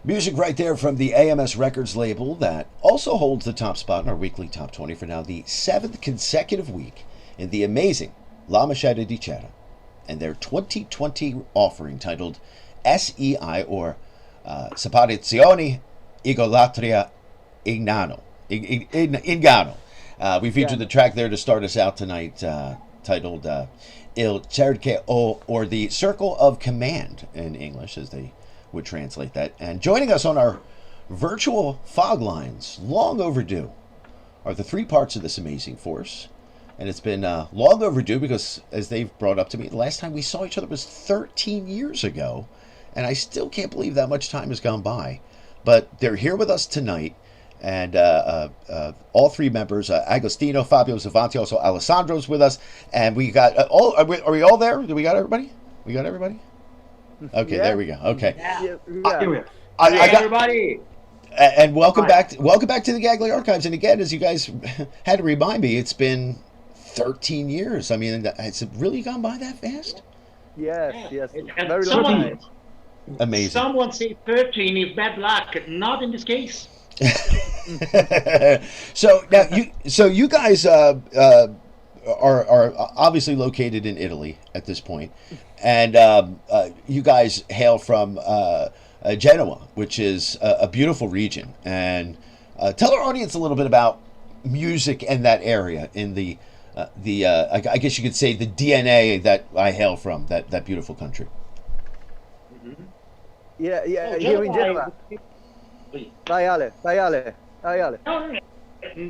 Music right there from the AMS Records label that also holds the top spot in our weekly top 20 for now the seventh consecutive week in the amazing La Maschera Di Cera and their 2020 offering titled SEI or Separazione, Egolatria, Inganno. Inganno. We featured the track there to start us out tonight titled Il Cerchio or the Circle of Command in English as they would translate that. And joining us on our virtual fog lines, long overdue, are the three parts of this amazing force. And it's been long overdue because, as they've brought up to me, the last time we saw each other was 13 years ago. And I still can't believe that much time has gone by. But they're here with us tonight. And all three members, Agostino, Fabio Zuffanti, also Alessandro's with us. And we got all, are we all there? Do we got everybody? We got everybody? Okay, there we go. Okay, Everybody, and welcome back. Welcome back to the Gagliarchives. And again, as you guys had to remind me, it's been 13 years. I mean, has it really gone by that fast? Yes. And Very long time. Amazing. Someone say 13 is bad luck. Not in this case. So now, you guys are obviously located in Italy at this point, and you guys hail from Genoa, which is a beautiful region. And tell our audience a little bit about music in that area, in the I guess you could say the DNA that I hail from, that beautiful country. Mm-hmm. Yeah. Here in Genoa. Vai Ale. No.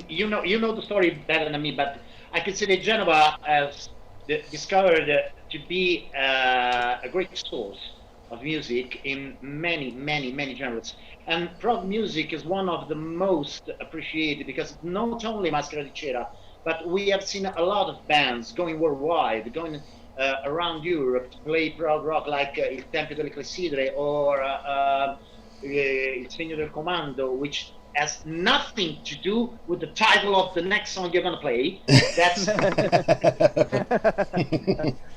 You know the story better than me, but I could say that Genova has discovered to be a great source of music in many genres. And prog music is one of the most appreciated because not only Maschera Di Cera, but we have seen a lot of bands going worldwide, going around Europe to play prog rock like Il Tempio delle Clessidre or Il Segno del Comando, which has nothing to do with the title of the next song you're going to play. That's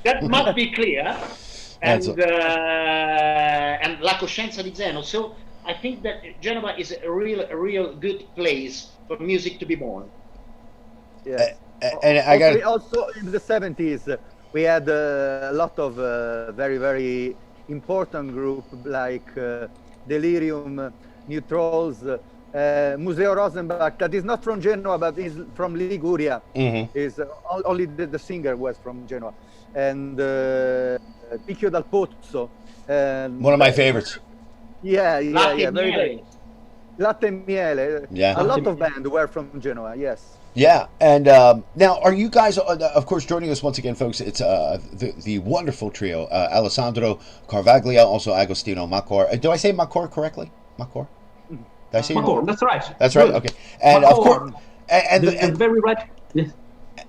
that must be clear. And La Coscienza di Zeno. So I think that Genova is a real good place for music to be born. Yeah. And I got also in the 70s we had a lot of very important group like Delirium, New Trolls, Museo Rosenbach, that is not from Genoa but is from Liguria. Mm-hmm. Is only the singer was from Genoa. And Picchio dal Pozzo. One of my favorites. Yeah. Latte Very. Latte Miele. Yeah. A lot of bands were from Genoa. Yes. Yeah, and now are you guys, of course, joining us once again, folks? It's the wonderful trio, Alessandro Corvaglia, also Agostino Macor. Do I say Macor correctly? Macor? Did I say Macor, that's right. That's right, okay. And Macor. of course, and very right. Yes.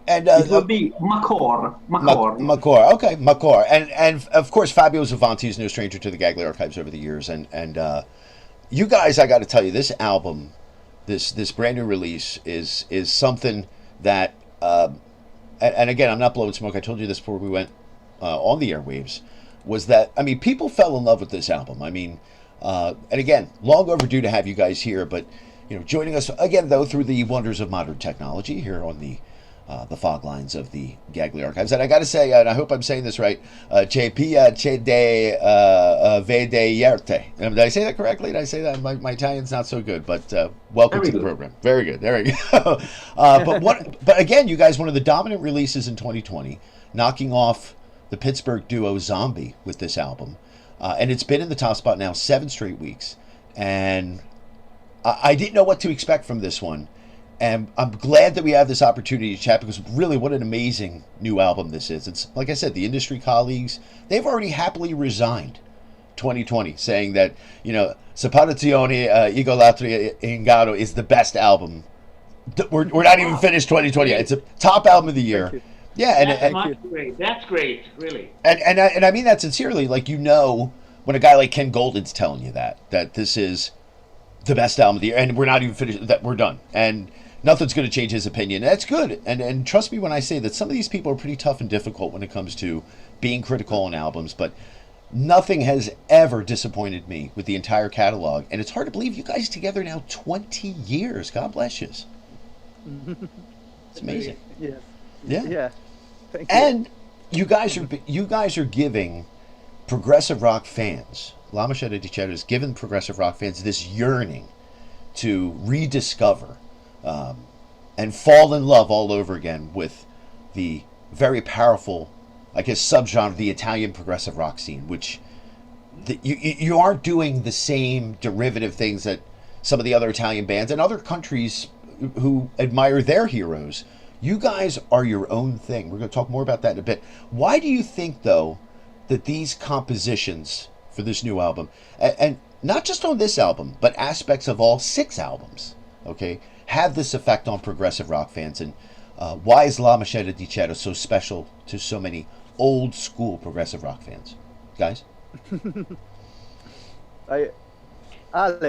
And it will be Macor. Macor, okay, Macor. And of course, Fabio Zuffanti is no stranger to the Gagliarchives over the years. And you guys, I got to tell you, this album, this brand new release is something that, and again, I'm not blowing smoke. I told you this before we went on the airwaves. Was that, I mean, people fell in love with this album. I mean, and again, long overdue to have you guys here, but joining us again though through the wonders of modern technology here on the fog lines of the Gagliarchives. And I got to say, and I hope I'm saying this right, Che Pia Che De Vederte. Did I say that correctly? Did I say that? My Italian's not so good, but welcome to the program. Very good. There we go. But again, you guys, one of the dominant releases in 2020, knocking off the Pittsburgh duo Zombie with this album. And it's been in the top spot now 7 straight weeks. And I didn't know what to expect from this one. And I'm glad that we have this opportunity to chat because really what an amazing new album this is. It's like I said, the industry colleagues, they've already happily resigned 2020 saying that, Separazione, Egolatria, Inganno is the best album. We're not even finished 2020 yet. It's a top album of the year. Yeah, that's great, really. And I mean that sincerely. Like, when a guy like Ken Golden's telling you that this is the best album of the year, and we're not even finished, that we're done. And nothing's going to change his opinion. That's good. And trust me when I say that some of these people are pretty tough and difficult when it comes to being critical on albums. But Nothing has ever disappointed me with the entire catalog, and it's hard to believe you guys together now 20 years. God bless you. It's amazing. Yes. Yeah. Yeah. Thank you. And you guys are giving progressive rock fans, La Maschera Di Cera is giving progressive rock fans this yearning to rediscover and fall in love all over again with the very powerful, I guess, subgenre of the Italian progressive rock scene, which you aren't doing the same derivative things that some of the other Italian bands and other countries who admire their heroes. You guys are your own thing. We're going to talk more about that in a bit. Why do you think, though, that these compositions for this new album, and not just on this album, but aspects of all 6 albums, okay, have this effect on progressive rock fans? And why is La Maschera Di Cera so special to so many old school progressive rock fans? Guys? Ale,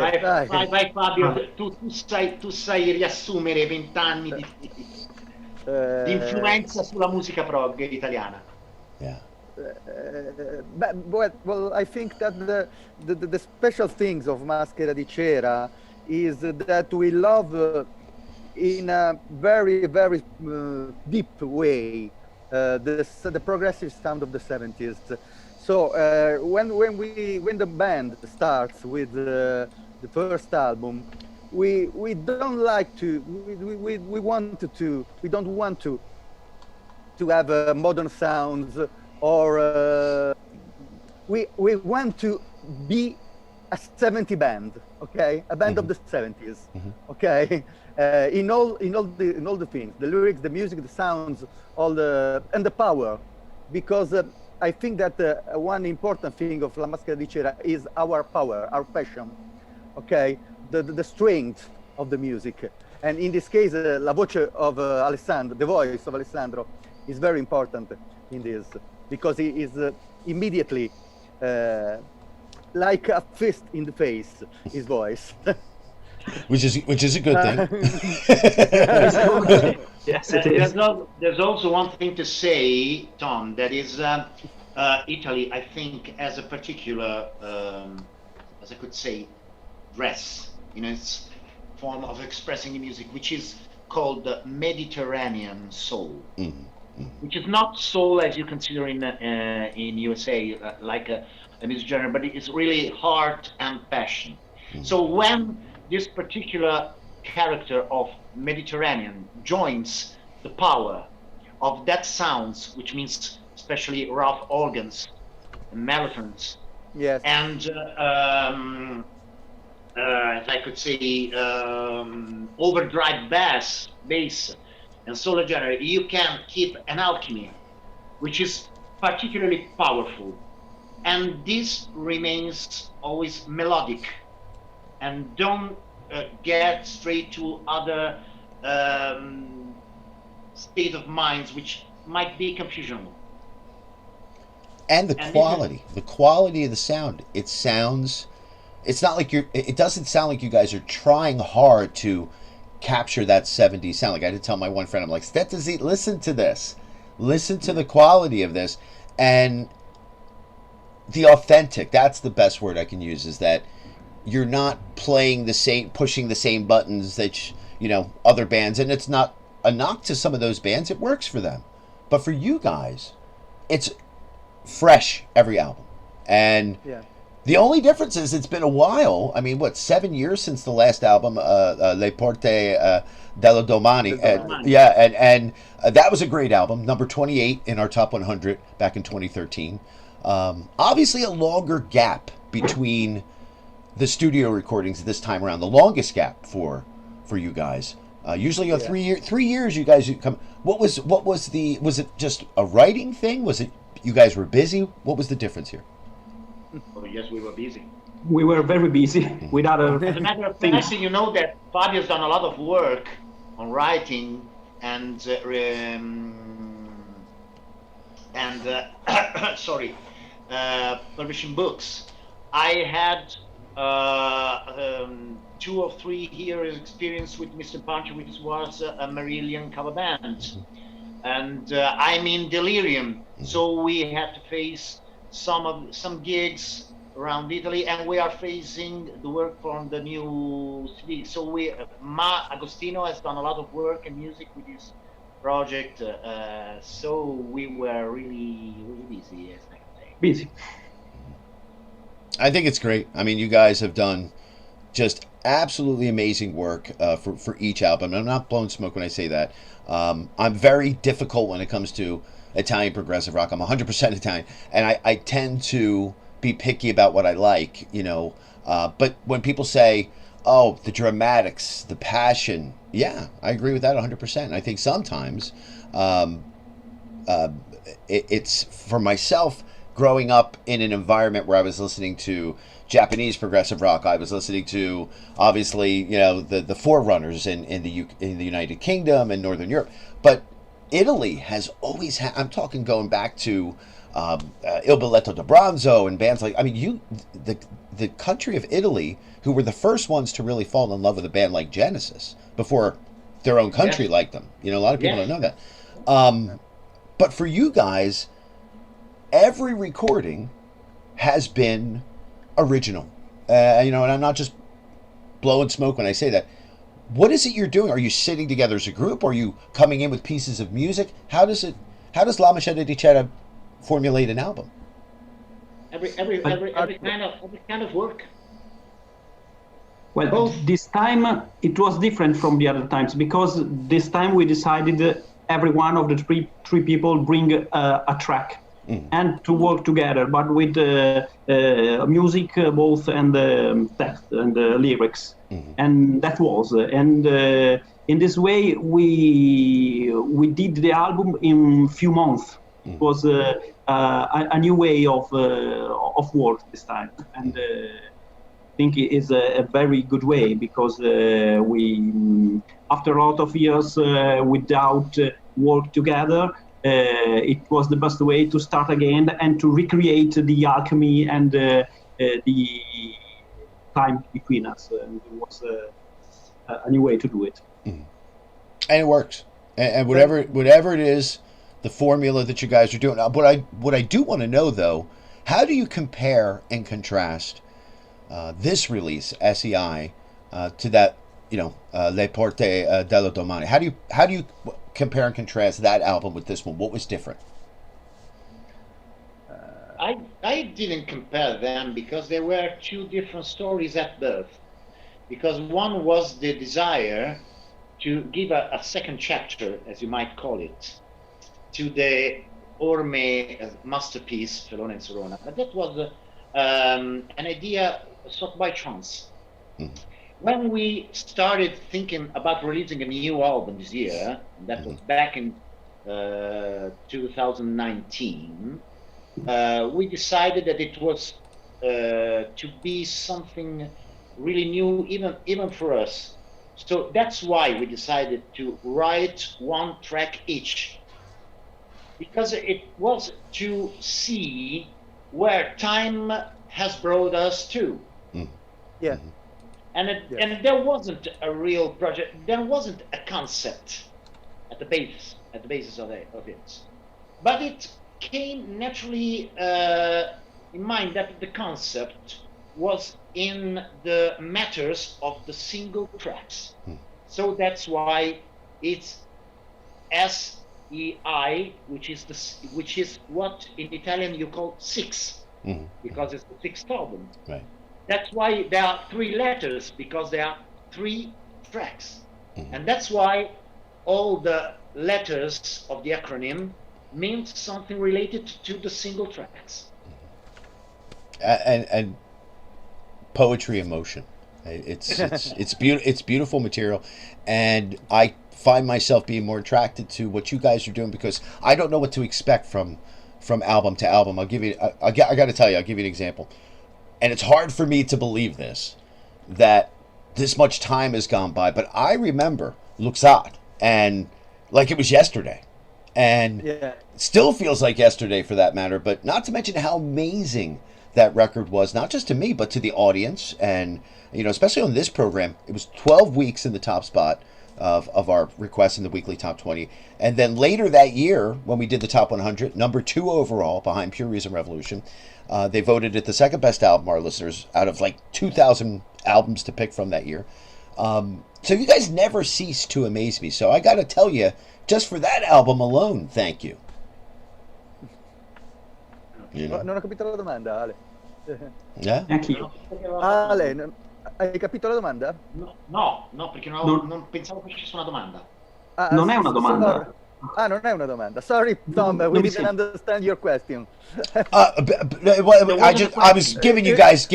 Vai Fabio, tu sai riassumere 20 anni di influenza sulla musica prog italiana. Yeah. Well, I think that the special things of Maschera di Cera is that we love in a very, very deep way the progressive sound of the 70s. So when the band starts with the first album, we don't like to we don't want to have modern sounds, or we want to be a 70 band, okay, a band of the 70s, okay, in all the things, the lyrics, the music, the sounds, and the power, because I think that one important thing of La Maschera di Cera is our power, our passion, okay, the strength of the music. And in this case, la voce of Alessandro, the voice of Alessandro, is very important in this, because he is immediately like a fist in the face, his voice. Which is a good thing. Yes, it is. There's also one thing to say, Tom, that is Italy, I think, has a particular, as I could say, dress, its form of expressing the music, which is called the Mediterranean soul, which is not soul as you consider in USA, like a music genre, but it's really heart and passion. So when this particular character of Mediterranean joins the power of that sounds, which means especially rough organs and mellotons, Yes. and as I could say, overdrive bass, and solo genre, you can keep an alchemy, which is particularly powerful, and this remains always melodic, and don't get straight to other state of minds which might be confusional. And the quality of the sound. It's not like it doesn't sound like you guys are trying hard to capture that 70s sound. Like I did tell my one friend, I'm like, Stetazzi, listen to this. Listen to the quality of this. And the authentic, that's the best word I can use, is that you're not playing the same, pushing the same buttons that, other bands. And it's not a knock to some of those bands. It works for them. But for you guys, it's fresh every album. And the only difference is it's been a while. I mean, 7 years since the last album, Le Porte della Domani. And that was a great album, number 28 in our top 100 back in 2013. Obviously a longer gap between the studio recordings this time around, the longest gap for you guys. Usually 3 years you guys come. Was it just a writing thing? Was it you guys were busy? What was the difference here? Oh, yes, we were busy. We were very busy with other As a matter of things. fact, you know that Fabio's done a lot of work on writing and publishing books. I had 2 or 3 years experience with Mr. Pancho, which was a Marillion cover band. And I'm in Delirium, so we had to face some gigs around Italy, and we are facing the work from the new CD. So Agostino has done a lot of work and music with this project. So we were really busy, as I can say. Busy. I think it's great. I mean, you guys have done just absolutely amazing work for each album. I'm not blowing smoke when I say that. I'm very difficult when it comes to Italian progressive rock. I'm 100% Italian, and I tend to be picky about what I like, you know. But when people say, "Oh, the dramatics, the passion," yeah, I agree with that 100%. I think sometimes it's for myself growing up in an environment where I was listening to Japanese progressive rock. I was listening to, obviously, you know, the forerunners in the United Kingdom and Northern Europe. But Italy has always had, I'm talking going back to Il Balletto da Bronzo and bands like, I mean, the country of Italy, who were the first ones to really fall in love with a band like Genesis before their own country liked them. You know, a lot of people don't know that. But for you guys, every recording has been original. You know, and I'm not just blowing smoke when I say that. What is it you're doing? Are you sitting together as a group? Are you coming in with pieces of music? How does La Maschera Di Cera formulate an album? Every kind of work. Well, Both. this time it was different from the other times, because this time we decided every one of the three people bring a track and to work together, but with music both and the text and the lyrics. And that was, and in this way we did the album in few months. It was a new way of work this time, and I think it is a very good way, because we, after a lot of years without work together, it was the best way to start again and to recreate the alchemy and the time between us. And it was a new way to do it. And it works. And whatever it is, the formula that you guys are doing. What I do want to know, though, how do you compare and contrast this release, SEI, to that, you know, Le Porte della Domani? How do you compare and contrast that album with this one? What was different? I didn't compare them, because there were two different stories at birth. Because one was the desire to give a second chapter, as you might call it, to the Orme masterpiece, Felone and Sorona. But that was an idea sort by chance. When we started thinking about releasing a new album this year, that was back in 2019, we decided that it was to be something really new, even for us. So that's why we decided to write one track each, because it was to see where time has brought us to. Yeah. And there wasn't a real project. There wasn't a concept at the basis of it. But it came naturally in mind that the concept was in the matters of the single tracks. So that's why it's SEI, which is what in Italian you call six, because it's the sixth album. Right. That's why there are three letters, because there are three tracks. And that's why all the letters of the acronym mean something related to the single tracks. And poetry in motion. It's beautiful material, and I find myself being more attracted to what you guys are doing, because I don't know what to expect from album to album. I got to tell you, I'll give you an example. And it's hard for me to believe that this much time has gone by, but I remember Luxat, and like it was yesterday, and it still feels like yesterday for that matter, but not to mention how amazing that record was, not just to me, but to the audience. And, you know, especially on this program, it was 12 weeks in the top spot. of our requests in the weekly top 20. And then later that year, when we did the top 100, number 2 overall behind Pure Reason Revolution, they voted it the second best album, our listeners, out of like 2,000 albums to pick from that year. So you guys never cease to amaze me. So I got to tell you, just for that album alone, thank you. You know? Non ho capito la domanda, Ale. Yeah? Anch'io. Ale, hai capito la domanda? No, perché non pensavo che ci fosse una domanda. Non è una domanda. Non è una domanda. Sorry, Tom, we didn't understand your question. I was giving you guys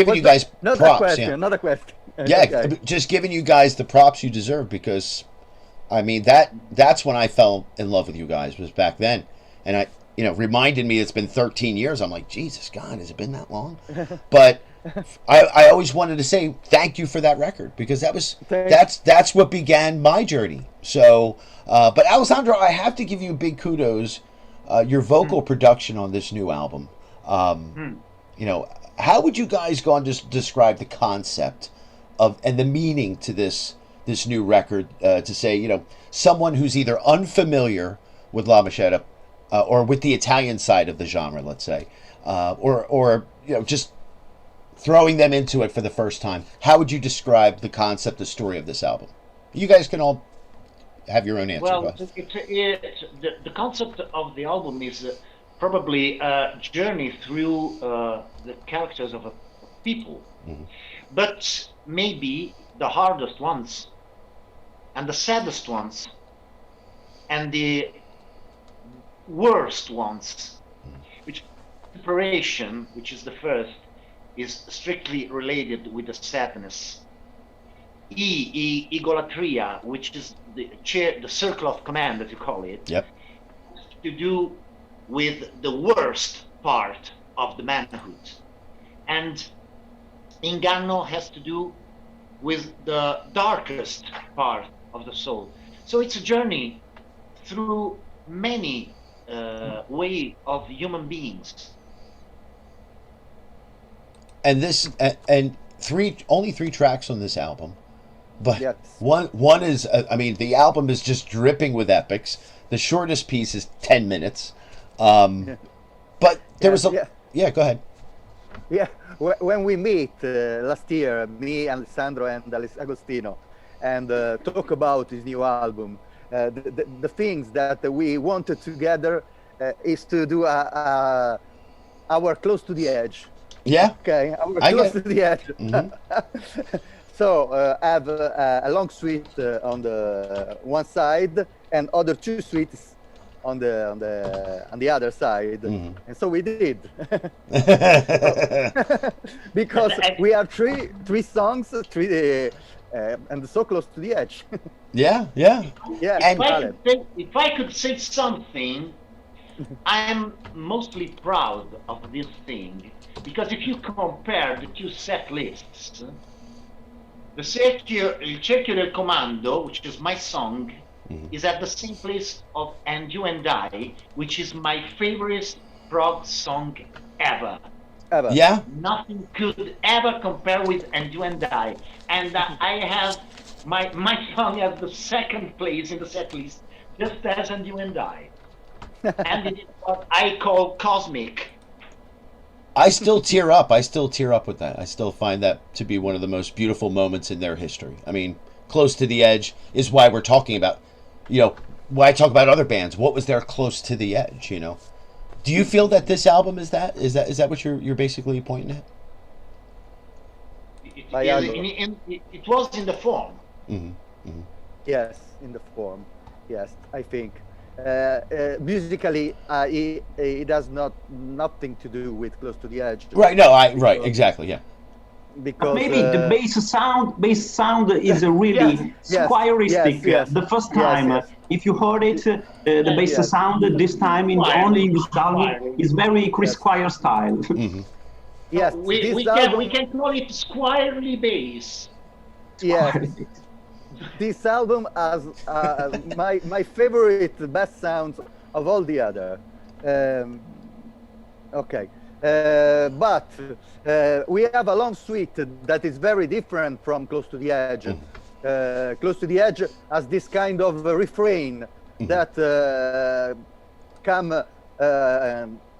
not props. A question, Yeah. Not a question. Yeah, Okay. just giving you guys the props you deserve, because I mean that's when I fell in love with you guys, was back then. And I reminded me it's been 13 years. I'm like, Jesus God, has it been that long? But I always wanted to say thank you for that record, because that's what began my journey. So but Alessandro, I have to give you big kudos. Your vocal production on this new album. How would you guys go on to describe the concept of and the meaning to this new record, to say, someone who's either unfamiliar with La Maschera or with the Italian side of the genre, let's say, or just throwing them into it for the first time? How would you describe the concept, the story of this album? You guys can all have your own answer. Well, the concept of the album is probably a journey through the characters of people, but maybe the hardest ones and the saddest ones and the worst ones, which Separation, which is the first, is strictly related with the sadness. Egolatria, which is the circle of command, that you call it, Yep. to do with the worst part of the manhood, and Inganno has to do with the darkest part of the soul. So it's a journey through many way of human beings. And this and only three tracks on this album, but Yes. one is the album is just dripping with epics. The shortest piece is 10 minutes, but there was go ahead. Yeah, when we meet last year, me, Alessandro, and Agostino, and talk about his new album, the things that we wanted together is to do our Close to the Edge. Yeah. Okay, our I Close get to the Edge. So have a long suite on the one side and other two suites on the other side, and so we did. Because we have three songs, and so close to the edge. Yeah. And If I could say something, I'm mostly proud of this thing, because if you compare the two set lists, Il Cerchio del Comando, which is my song, is at the same place of And You and I, which is my favorite prog song ever. Yeah. Nothing could ever compare with And You and I. And I have my song at the second place in the set list, just as And You and I. And it is what I call cosmic. I still tear up with that. I still find that to be one of the most beautiful moments in their history. I mean, Close to the Edge is why we're talking about, why I talk about other bands. What was their Close to the Edge, Do you feel that this album is that? Is that what you're basically pointing at? It was in the form. Yes, in the form. Yes, I think. Musically, it has nothing to do with Close to the Edge. Right. No. Right. Exactly. Yeah. Because maybe the bass sound is a really squiristic. Yes. The first time, if you heard it, the bass sound this time in this album is very Chris Squire style. Yes, we can call it squirely bass. Yes. This album has my favorite best sounds of all the other. Okay, but we have a long suite that is very different from Close to the Edge. Close to the Edge has this kind of refrain that come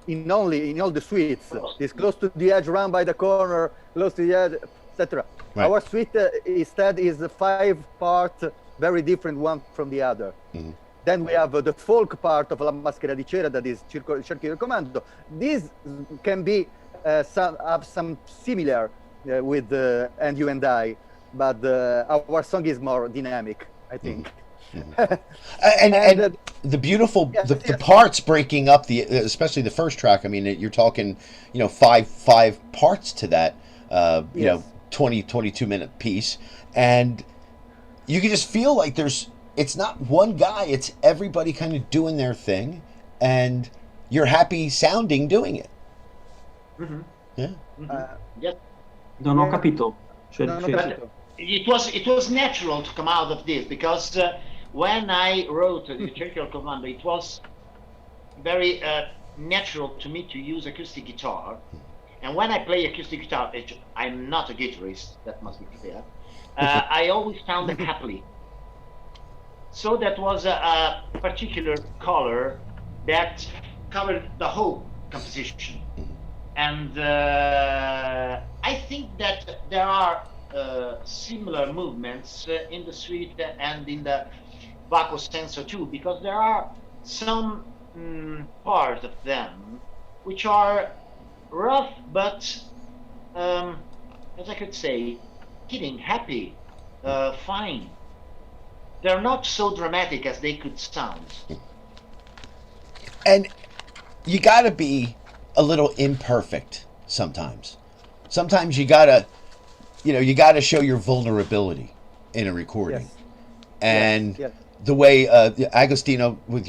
in all the suites. This Close to the Edge, Round by the Corner, Close to the Edge, etc. Right. Our suite instead is 5 parts, very different one from the other. Then we have the folk part of La Maschera Di Cera, that is Cerchio del Comando. These can be have some similar with And You and I, but our song is more dynamic, I think. And the beautiful the parts breaking up especially the first track. I mean, you're talking, five parts to that, 22-minute piece, and you can just feel like it's not one guy, it's everybody kind of doing their thing, and you're happy sounding doing it. Yeah. Yes. Non ho capito. It was natural to come out of this, because when I wrote the Cerchio del Comando, it was very natural to me to use acoustic guitar. And when I play acoustic guitar, I'm not a guitarist, that must be clear. I always found it happily. So that was a particular color that covered the whole composition. And I think that there are similar movements in the suite and in the Baco Senso too, because there are some part of them which are rough, but as I could say, kidding, happy, fine. They're not so dramatic as they could sound. And you gotta be a little imperfect sometimes. Sometimes you gotta show your vulnerability in a recording. And the way Agostino, with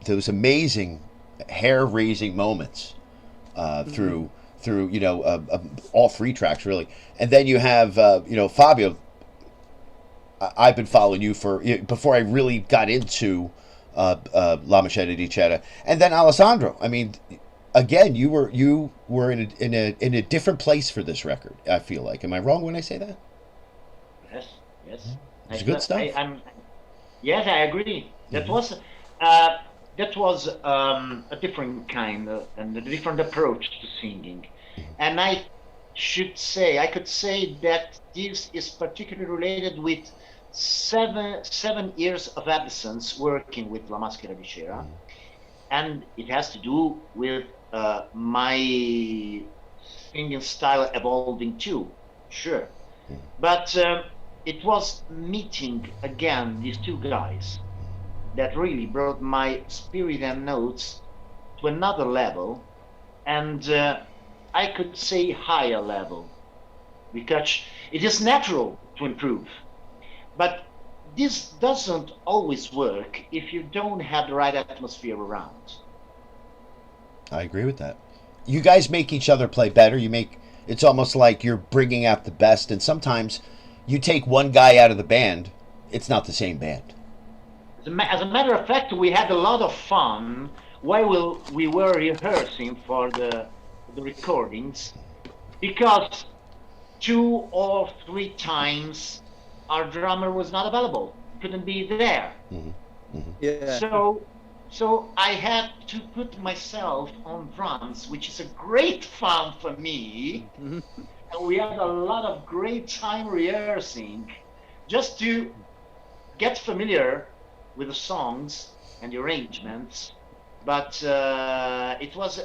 those amazing hair-raising moments through all 3 tracks really, and then you have Fabio. I've been following you before I really got into La Maschera Di Cera, and then Alessandro. I mean, again, you were in a different place for this record. I feel like. Am I wrong when I say that? Yes. It's good stuff. Yes, I agree. That was a different kind and a different approach to singing, and I could say that this is particularly related with 7 years of absence working with La Maschera Di Cera, and it has to do with my singing style evolving too, sure. But it was meeting again these 2 guys that really brought my spirit and notes to another level, and I could say higher level, because it is natural to improve. But this doesn't always work if you don't have the right atmosphere around. I agree with that. You guys make each other play better. It's almost like you're bringing out the best, and sometimes you take one guy out of the band, it's not the same band. As a matter of fact, we had a lot of fun while we were rehearsing for the recordings, because 2 or 3 times our drummer was not available, couldn't be there. Yeah. So I had to put myself on drums, which is a great fun for me. And we had a lot of great time rehearsing just to get familiar with the songs and the arrangements. But it was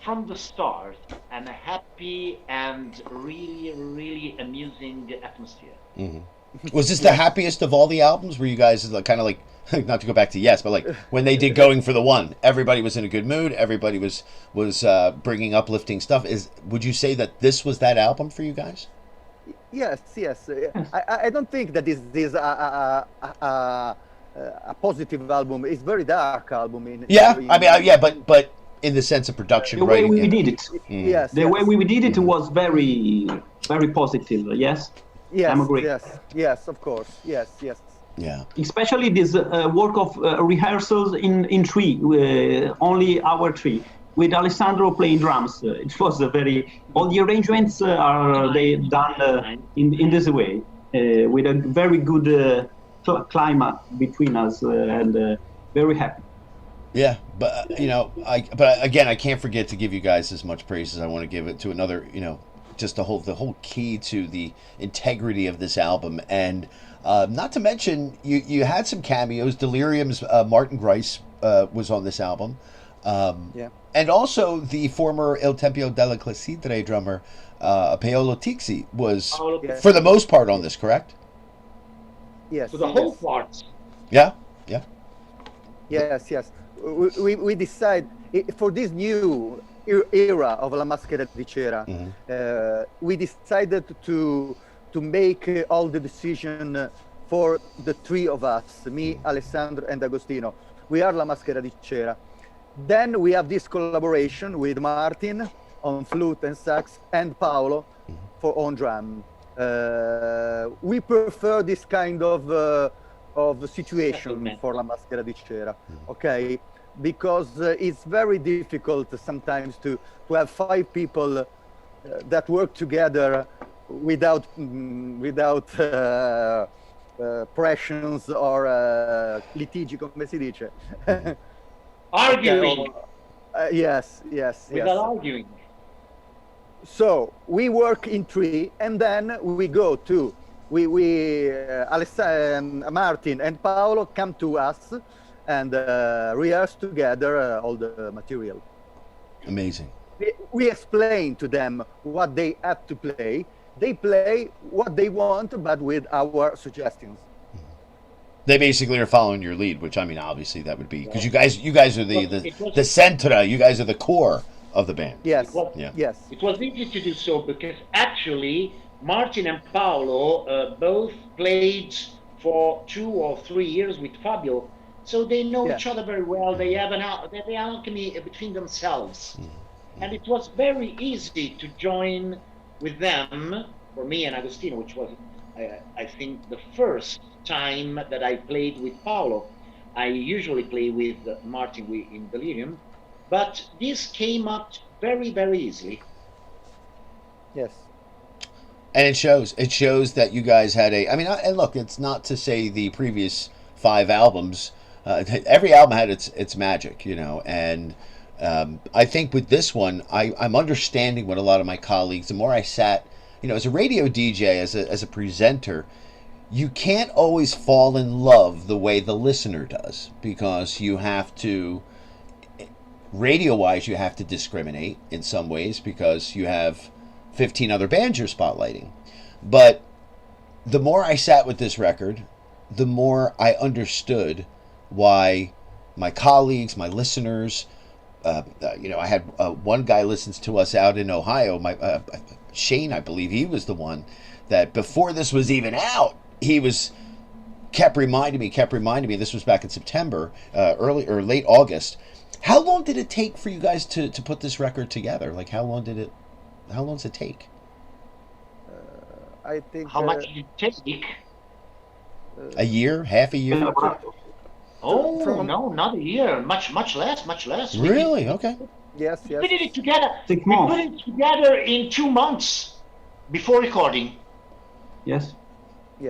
from the start a happy and really, really amusing atmosphere. Was this the happiest of all the albums? Were you guys kind of like, not to go back to Yes, but like when they did Going for the One, everybody was in a good mood, everybody was bringing uplifting stuff. Would you say that this was that album for you guys? Yes. I don't think that this is a positive album. It's very dark album. But in the sense of production, the way we did it. Yes. The way we did it was very, very positive. Yes. Yes. I'm agree. Yes. Of course. Yes. Yeah. Especially this work of rehearsals in 3, only our 3, with Alessandro playing drums. It was all the arrangements are they done in this way. with a very good climate between us, and very happy. Yeah, but again, I can't forget to give you guys as much praise as I want to give it to another. Just the whole key to the integrity of this album, and not to mention you had some cameos. Delirium's Martin Grice was on this album, Yeah. and also the former Il Tempio della Clessidre drummer Paolo Tixi was Yes. for the most part on this, correct? Yes. So the whole yes. parts. Yeah, yeah. Yes. We decide for this new era of La Maschera Di Cera. We decided to make all the decision for the three of us, me, Alessandro, and Agostino. We are La Maschera Di Cera. Then we have this collaboration with Martin on flute and sax, and Paolo for on drum. We prefer this kind of situation for La Maschera Di Cera, okay? Because it's very difficult sometimes to have 5 people that work together without pressions or litigi, come si dice? Arguing. Yes. Without arguing. So we work in 3, and then we go to Alessandro, Martin, and Paolo come to us and rehearse together all the material. Amazing. We explain to them what they have to play. They play what they want, but with our suggestions. They basically are following your lead, which I mean, obviously that would be because you guys are the centra. You guys are the core of the band. Yes. Yeah. It was easy to do so because actually Martin and Paolo both played for 2 or 3 years with Fabio, so they know each other very well. They have the alchemy between themselves, and it was very easy to join with them for me and Agostino, which was I think the first time that I played with Paolo. I usually play with Martin in Delirium, but this came up very, very easily. Yes. And it shows. It shows that you guys had a. I mean, and look, it's not to say the previous 5 albums. Every album had its magic, and I think with this one, I'm understanding what a lot of my colleagues. The more I sat, as a radio DJ, as a presenter, you can't always fall in love the way the listener does, because you have to. Radio-wise, you have to discriminate in some ways because you have 15 other bands you're spotlighting. But the more I sat with this record, the more I understood why my colleagues, my listeners, I had one guy listens to us out in Ohio, Shane, I believe he was the one that before this was even out, he kept reminding me, this was back in September, early or late August. How long did it take for you guys to put this record together? Like, how long does it take? I think. How much did it take? A year? Half a year? Oh, no, not a year. Much less. Really? Okay. Yes. We put it together. 6 We months. put it together in 2 months before recording. Yes.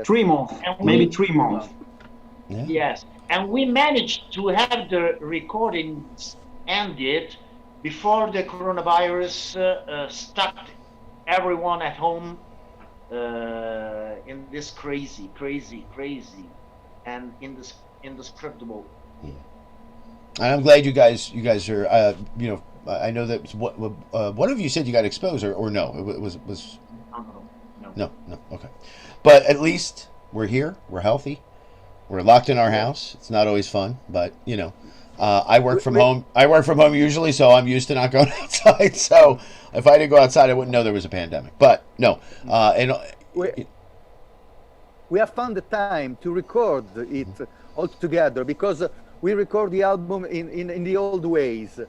3 months, And maybe we- 3 months. Yeah. Yes, and we managed to have the recordings ended before the coronavirus stuck everyone at home in this crazy, and indescribable. And I'm glad you guys are. I know that one of you said you got exposed, or no? It was no. Okay, but at least we're here. We're healthy. We're locked in our house. It's not always fun, but I work from home. I work from home usually, so I'm used to not going outside. So if I didn't go outside, I wouldn't know there was a pandemic. But no, we have found the time to record it all together because we record the album in the old ways.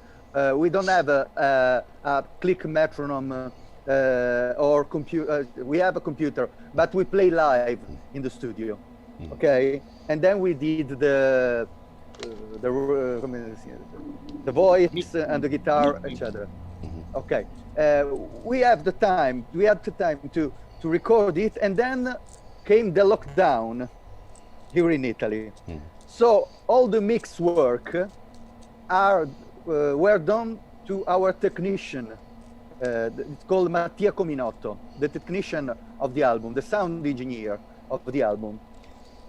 We don't have a click metronome or computer. We have a computer, but we play live in the studio. Okay, and then we did the voice and the guitar, etc. Okay, we have the time. We had the time to record it, and then came the lockdown here in Italy. So all the mix work were done to our technician. It's called Mattia Cominotto, the technician of the album, the sound engineer of the album.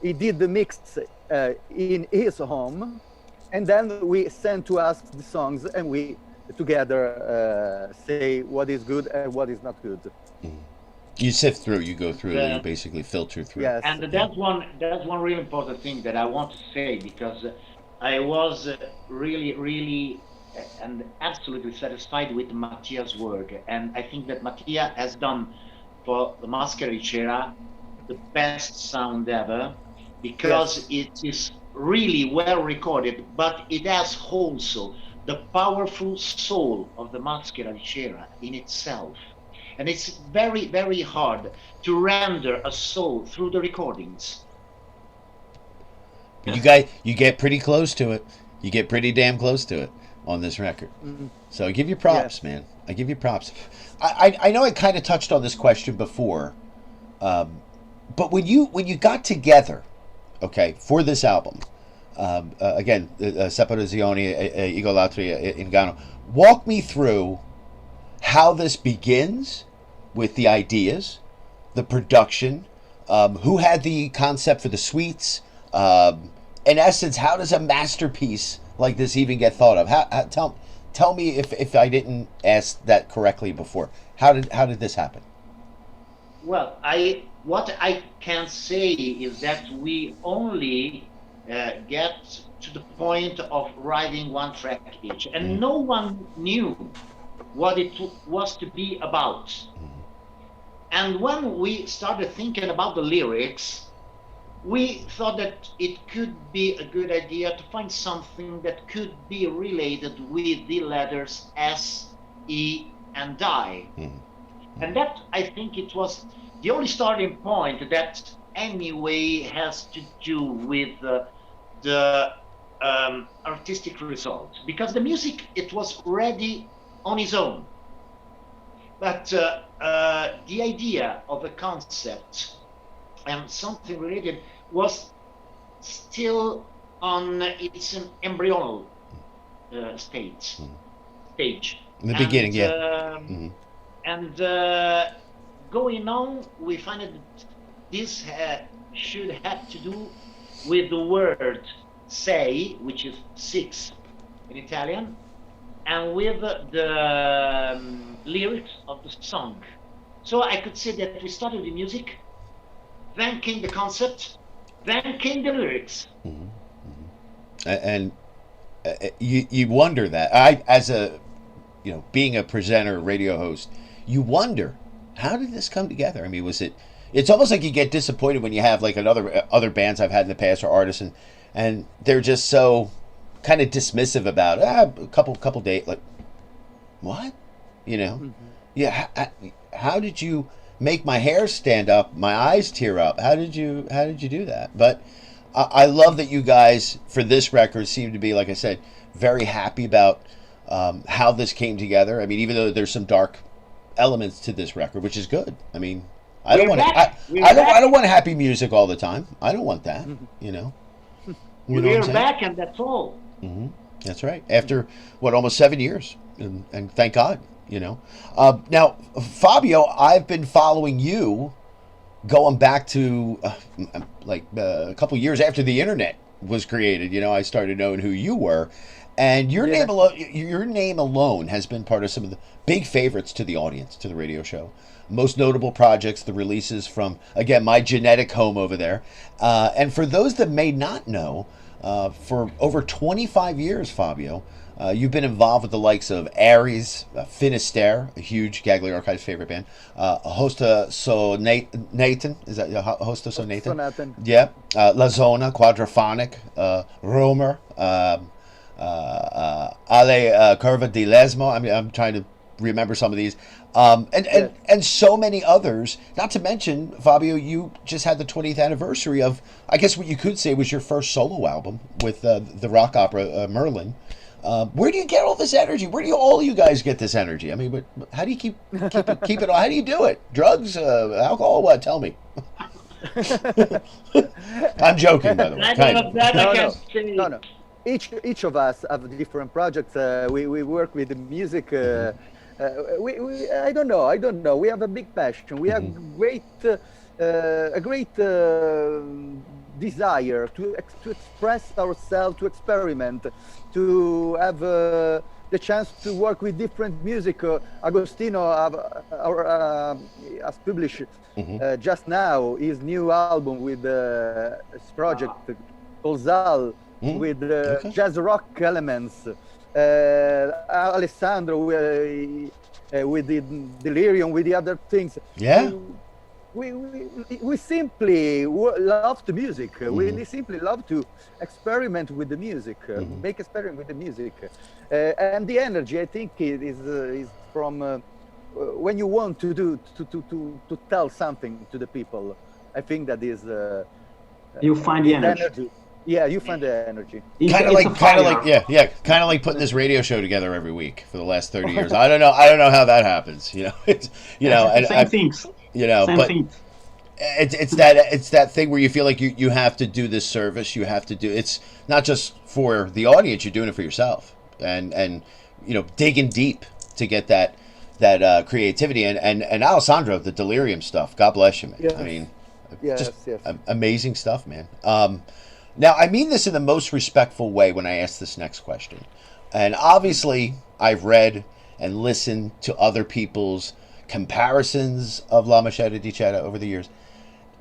He did the mix in his home, and then we sent to us the songs, and we together say what is good and what is not good. You sift through, you go through, you basically filter through. Yes. And that's one really important thing that I want to say, because I was really and absolutely satisfied with Mattia's work, and I think that Mattia has done for the Maschera Di Cera the best sound ever, because it is really well recorded, but it has also the powerful soul of the Maschera Di Cera in itself. And it's very hard to render a soul through the recordings. You get pretty close to it. You get pretty damn close to it on this record. So I give you props, man. I give you props. I know I kind of touched on this question before, but when you got together, okay, for this album, again, Separazione, Egolatria, Inganno, walk me through how this begins with the ideas, the production, who had the concept for the suites, in essence, how does a masterpiece like this even get thought of? Tell me if I didn't ask that correctly before. How did this happen? Well, what I can say is that we only get to the point of writing one track each, and no one knew what it was to be about. And when we started thinking about the lyrics, we thought that it could be a good idea to find something that could be related with the letters S, E, and I. And that, I think, it was the only starting point that anyway has to do with the artistic result, because the music, it was ready on its own, but the idea of a concept and something related was still on its embryonal stage. In the beginning, And going on, we find that this should have to do with the word sei, which is 6 in Italian, and with the lyrics of the song. So I could say that we started the music, then came the concept, then came the lyrics. And you wonder that, as a, being a presenter, radio host, you wonder, how did this come together? I mean, it's almost like you get disappointed when you have like other bands I've had in the past, or artists, and they're just so kind of dismissive about a couple days, like, what? Yeah. How did you make my hair stand up, my eyes tear up? How did you do that? But I love that you guys for this record seem to be, like I said, very happy about how this came together. I mean, even though there's some dark elements to this record, which is good. I mean, I don't want happy music all the time. I don't want that. We're back, and that's all. That's right. After almost 7 years, and thank God. Now, Fabio, I've been following you going back to a couple years after the internet was created. I started knowing who you were, and your name alone has been part of some of the big favorites to the audience, to the radio show. Most notable projects, the releases from, again, my genetic home over there. And for those that may not know, for over 25 years, Fabio, you've been involved with the likes of Aries, Finisterre, a huge Gagliarchives favorite band, Hosta So Nathan, is that Hosta So Nathan? Yeah, La Zona, Quadraphonic, Romer, Ale Curva di Lesmo. I mean, I'm trying to remember some of these, and so many others. Not to mention, Fabio, you just had the 20th anniversary of, I guess what you could say was your first solo album with the rock opera Merlin. Where do you get all this energy? Where do all you guys get this energy? I mean, how do you keep it all? How do you do it? Drugs, alcohol, what? Tell me. I'm joking, by the way. Kind of. That No, I no, can say. no. Each of us have different projects. We work with the music. I don't know. I don't know. We have a big passion. We have a great desire to express ourselves, to experiment, to have the chance to work with different music. Agostino has published just now his new album with his project called Zal, with jazz rock elements. Alessandro with the Delirium, with the other things. Yeah. We simply love the music. We simply love to experiment with the music, make experiment with the music, and the energy. I think it is from when you want to do to tell something to the people. I think that is you find the energy. Yeah, you find the energy. Kind of like putting this radio show together every week for the last 30 years. I don't know how that happens. It's, and same things. Same but things. it's that thing where you feel like you have to do this service. You have to do. It's not just for the audience. You're doing it for yourself, and digging deep to get that creativity and Alessandro, the Delirium stuff. God bless you, man. Yes. I mean, Yes. amazing stuff, man. Now, I mean this in the most respectful way when I ask this next question. And obviously, I've read and listened to other people's comparisons of La Maschera Di Cera over the years.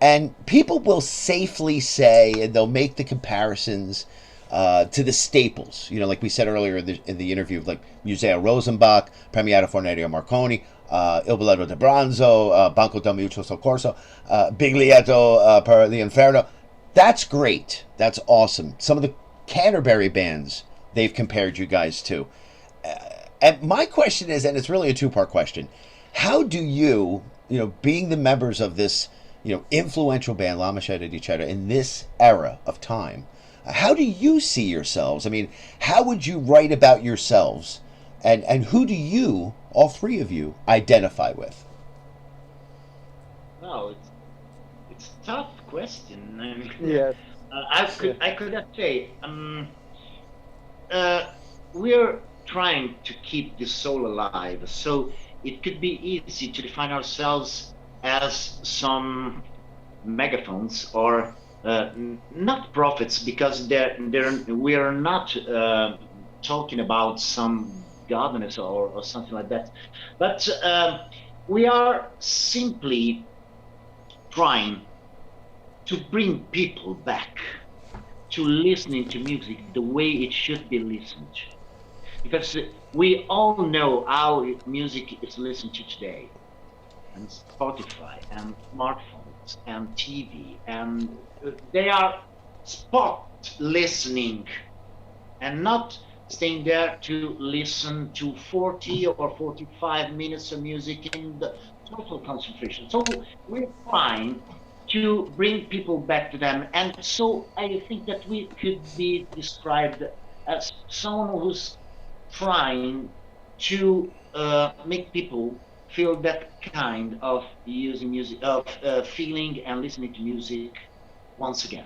And people will safely say, and they'll make the comparisons to the staples. Like we said earlier in the interview, like Museo Rosenbach, Premiata Fornerio Marconi, Il Balletto di Branzo, Banco del Mutuo Soccorso, Biglietto per l'Inferno. That's great. That's awesome. Some of the Canterbury bands they've compared you guys to. And my question is, and it's really a two-part question, how do you, being the members of this, influential band, La Maschera Di Cera, in this era of time, how do you see yourselves? I mean, how would you write about yourselves? And who do you, all three of you, identify with? No, it's a tough question. I mean, Yes. I could not say. We're trying to keep the soul alive, so it could be easy to define ourselves as some megaphones or not prophets, because we are not talking about some godliness or something like that, but we are simply trying to bring people back to listening to music the way it should be listened to. Because we all know how music is listened to today, and Spotify and smartphones and TV, and they are spot listening and not staying there to listen to 40 or 45 minutes of music in the total concentration. So we're trying to bring people back to them, and so I think that we could be described as someone who's trying to make people feel that kind of using music, of feeling and listening to music once again.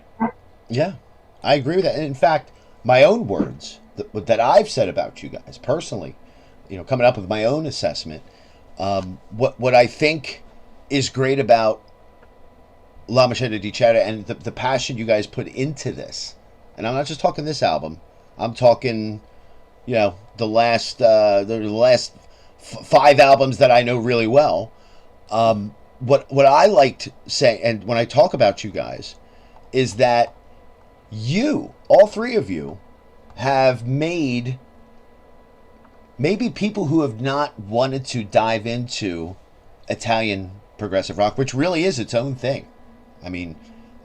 Yeah, I agree with that. And in fact, my own words that I've said about you guys personally, coming up with my own assessment, what I think is great about La Maschera Di Cera and the passion you guys put into this, and I'm not just talking this album, I'm talking, the last 5 albums that I know really well. What I like to say, and when I talk about you guys, is that you, all three of you, have made maybe people who have not wanted to dive into Italian progressive rock, which really is its own thing. I mean,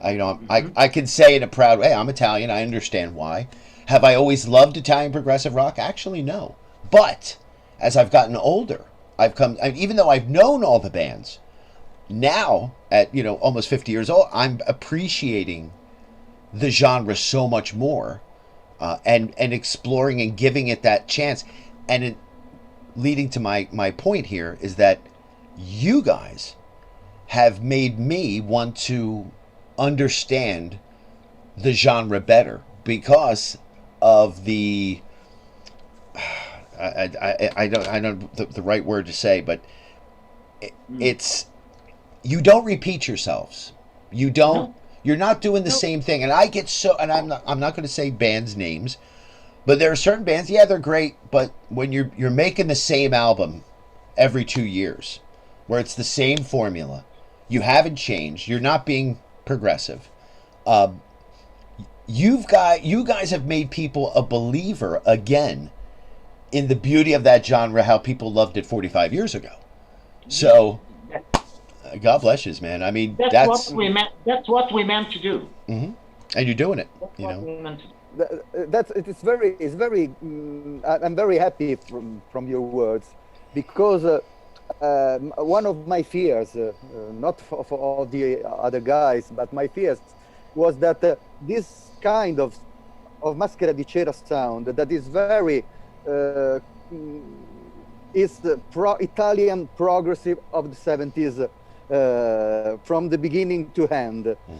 I can say in a proud way, I'm Italian, I understand why. Have I always loved Italian progressive rock? Actually, no. But as I've gotten older, even though I've known all the bands, now at almost 50 years old, I'm appreciating the genre so much more, and exploring and giving it that chance. And it leading to my point here is that you guys have made me want to understand the genre better because of the I don't the right word to say, but it's you don't repeat yourselves. You don't. No. You're not doing the No. same thing. And I get so, and I'm not going to say bands names, but there are certain bands. Yeah, they're great, but when you're making the same album every 2 years, where it's the same formula, you haven't changed. You're not being progressive. You guys have made people a believer again in the beauty of that genre, how people loved it 45 years ago. So, God bless you, man. I mean, That's what we meant. That's what we meant to do. Mm-hmm. And you're doing it. That's you what know. we meant to do. It's very I'm very happy from your words, because one of my fears, not for all the other guys, but my fears was that this kind of Maschera Di Cera sound that is very is the Italian progressive of the 70s from the beginning to end. Mm-hmm.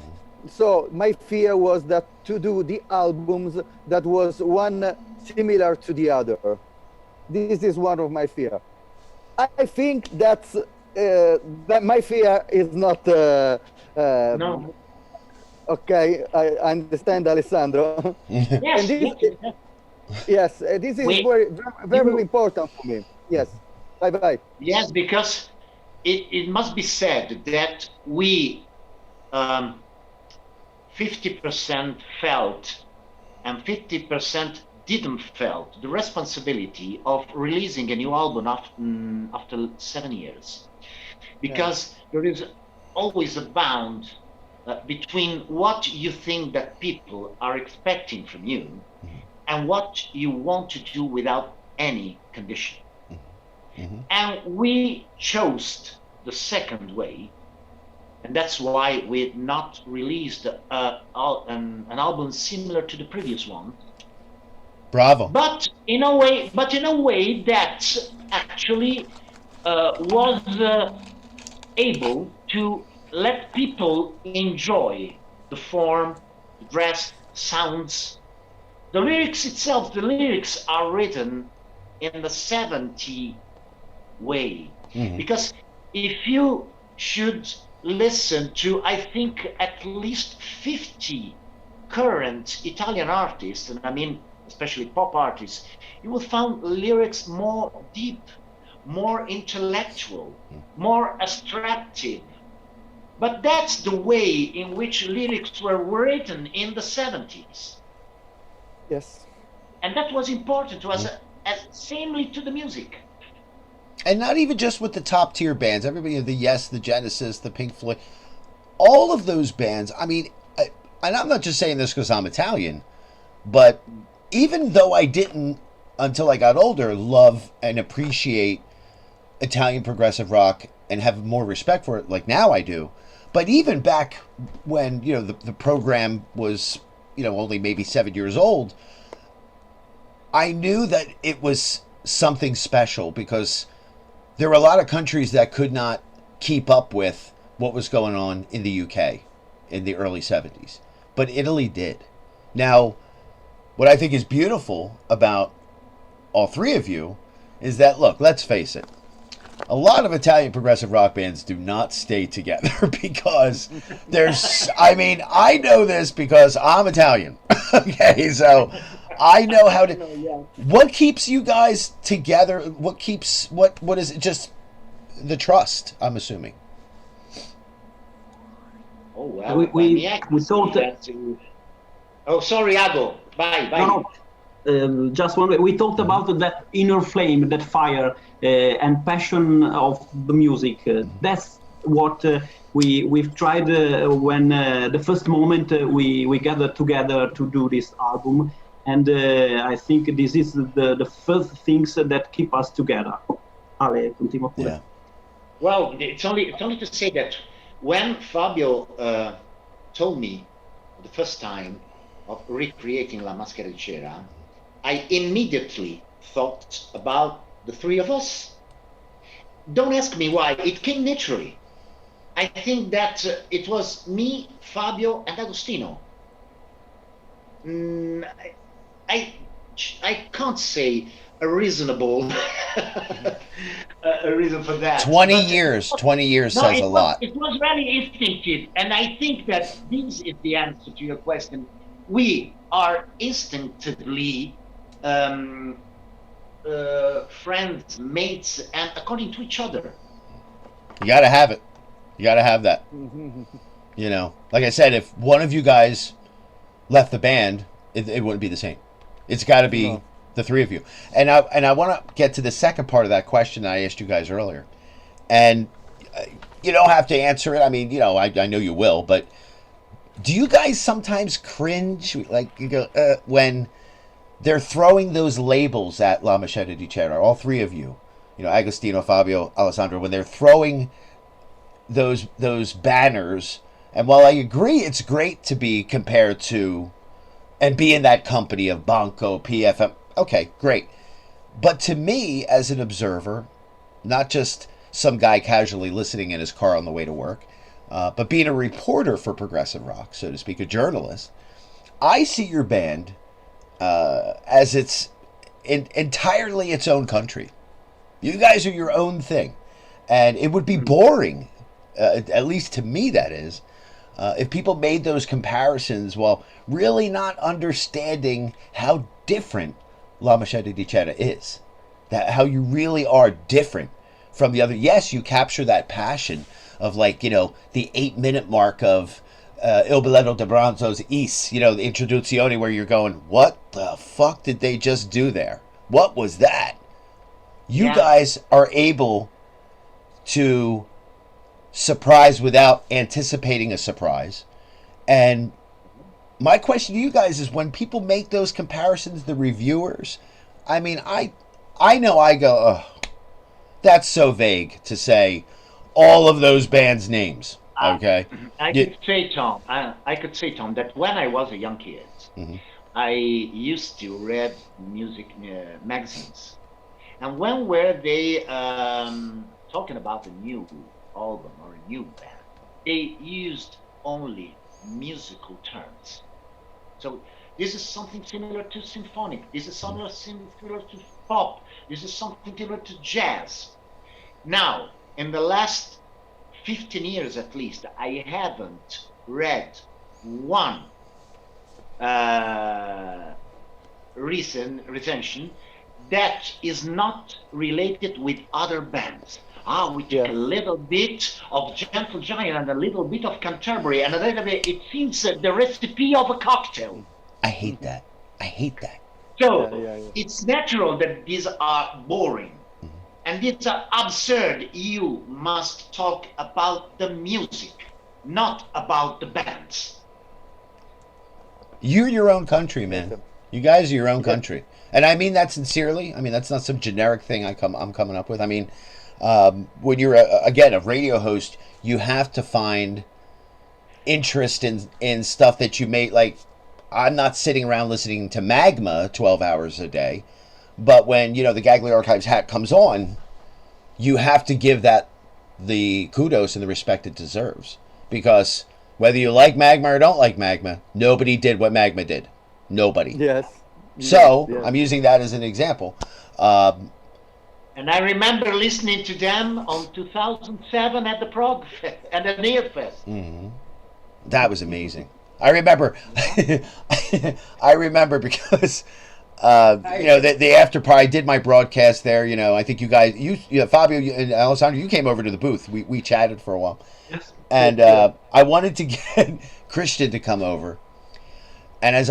So my fear was that to do the albums that was one similar to the other. This is one of my fear. I think that's that my fear is not No. okay. I understand, Alessandro. Yes. Yes, this is very important for me. Yes. Bye bye. Yes, because it must be said that we 50% felt and 50% didn't felt the responsibility of releasing a new album after 7 years, because there is always a bound between what you think that people are expecting from you and what you want to do without any condition. Mm-hmm. And we chose the second way, and that's why we not released an album similar to the previous one. Bravo. But in a way that actually was able to let people enjoy the form, the dress, sounds. The lyrics itself, the lyrics are written in the 70s way. Mm-hmm. Because if you should listen to, I think, at least 50 current Italian artists, and I mean especially pop artists, you will find lyrics more deep, more intellectual, more abstractive. But that's the way in which lyrics were written in the 70s. Yes. And that was important to us, as samely to the music. And not even just with the top tier bands, everybody, the Yes, the Genesis, the Pink Floyd, all of those bands. I mean, and I'm not just saying this because I'm Italian, but even though I didn't, until I got older, love and appreciate Italian progressive rock and have more respect for it, like now I do. But even back when, the program was, only maybe 7 years old, I knew that it was something special because there were a lot of countries that could not keep up with what was going on in the UK in the early 70s. But Italy did. Now, what I think is beautiful about all three of you is that, look, let's face it, a lot of Italian progressive rock bands do not stay together because I know this because I'm Italian. Okay, so I know how to. What keeps you guys together? What is it? Just the trust, I'm assuming. Oh well, we thought. Oh, sorry, Ago. Bye. No. Just one. We talked about that inner flame, that fire, and passion of the music. That's what we've tried when the first moment we gathered together to do this album, and I think this is the first things that keep us together. Ale, continua pure. Yeah. Well, it's only to say that when Fabio told me the first time of recreating La Maschera Di Cera, I immediately thought about the three of us. Don't ask me why. It came naturally. I think that it was me, Fabio, and Agostino. Mm, I, I can't say a reasonable a reason for that. 20 But years. 20 years no, says a lot. it was really instinctive, and I think that this is the answer to your question. We are instinctively friends, mates, and according to each other. You got to have it. You got to have that. You know, like I said, if one of you guys left the band, it wouldn't be the same. It's got to be the three of you. And I want to get to the second part of that question that I asked you guys earlier. And you don't have to answer it. I mean, you know, I know you will, but do you guys sometimes cringe, like, you go, when they're throwing those labels at La Maschera Di Cera, all three of you, you know, Agostino, Fabio, Alessandro, when they're throwing those banners? And while I agree it's great to be compared to and be in that company of Banco, PFM, okay, great. But to me, as an observer, not just some guy casually listening in his car on the way to work, but being a reporter for progressive rock, so to speak, a journalist, I see your band as it's entirely its own country. You guys are your own thing. And it would be boring, at least to me that is, if people made those comparisons while really not understanding how different La Maschera Di Cera is. That how you really are different from the other. Yes, you capture that passion of, like, you know, the 8-minute mark of Il Biglietto di Bronzo's Is, you know, the Introduzione, where you're going, what the fuck did they just do there? What was that? You guys are able to surprise without anticipating a surprise. And my question to you guys is, when people make those comparisons, the reviewers, I mean, I know I go, oh, that's so vague to say all of those bands' names. Okay, I could say, Tom, that when I was a young kid, I used to read music magazines, and when were they talking about a new album or a new band, they used only musical terms. So this is something similar to symphonic. This is similar to pop. This is something similar to jazz. Now, in the last 15 years at least, I haven't read one recent recension that is not related with other bands. We took a little bit of Gentle Giant and a little bit of Canterbury, and a little bit, it seems the recipe of a cocktail. I hate that. I hate that. So it's natural that these are boring. And it's absurd. You must talk about the music, not about the bands. You're your own country, man. You guys are your own country. And I mean that sincerely. I mean, that's not some generic thing I'm coming up with. I mean, when you're, again, a radio host, you have to find interest in stuff that you may, like, I'm not sitting around listening to Magma 12 hours a day. But when, you know, the Gagliarchives hat comes on, you have to give that the kudos and the respect it deserves. Because whether you like Magma or don't like Magma, nobody did what Magma did. Nobody. Yes. So, I'm using that as an example. And I remember listening to them on 2007 at the Prog and the Near Fest. Mm-hmm. That was amazing. I remember. I remember because... you know, the after party, I did my broadcast there. You know, I think you guys, Fabio and Alessandro, you came over to the booth. We chatted for a while. Yes. And I wanted to get Christian to come over. And as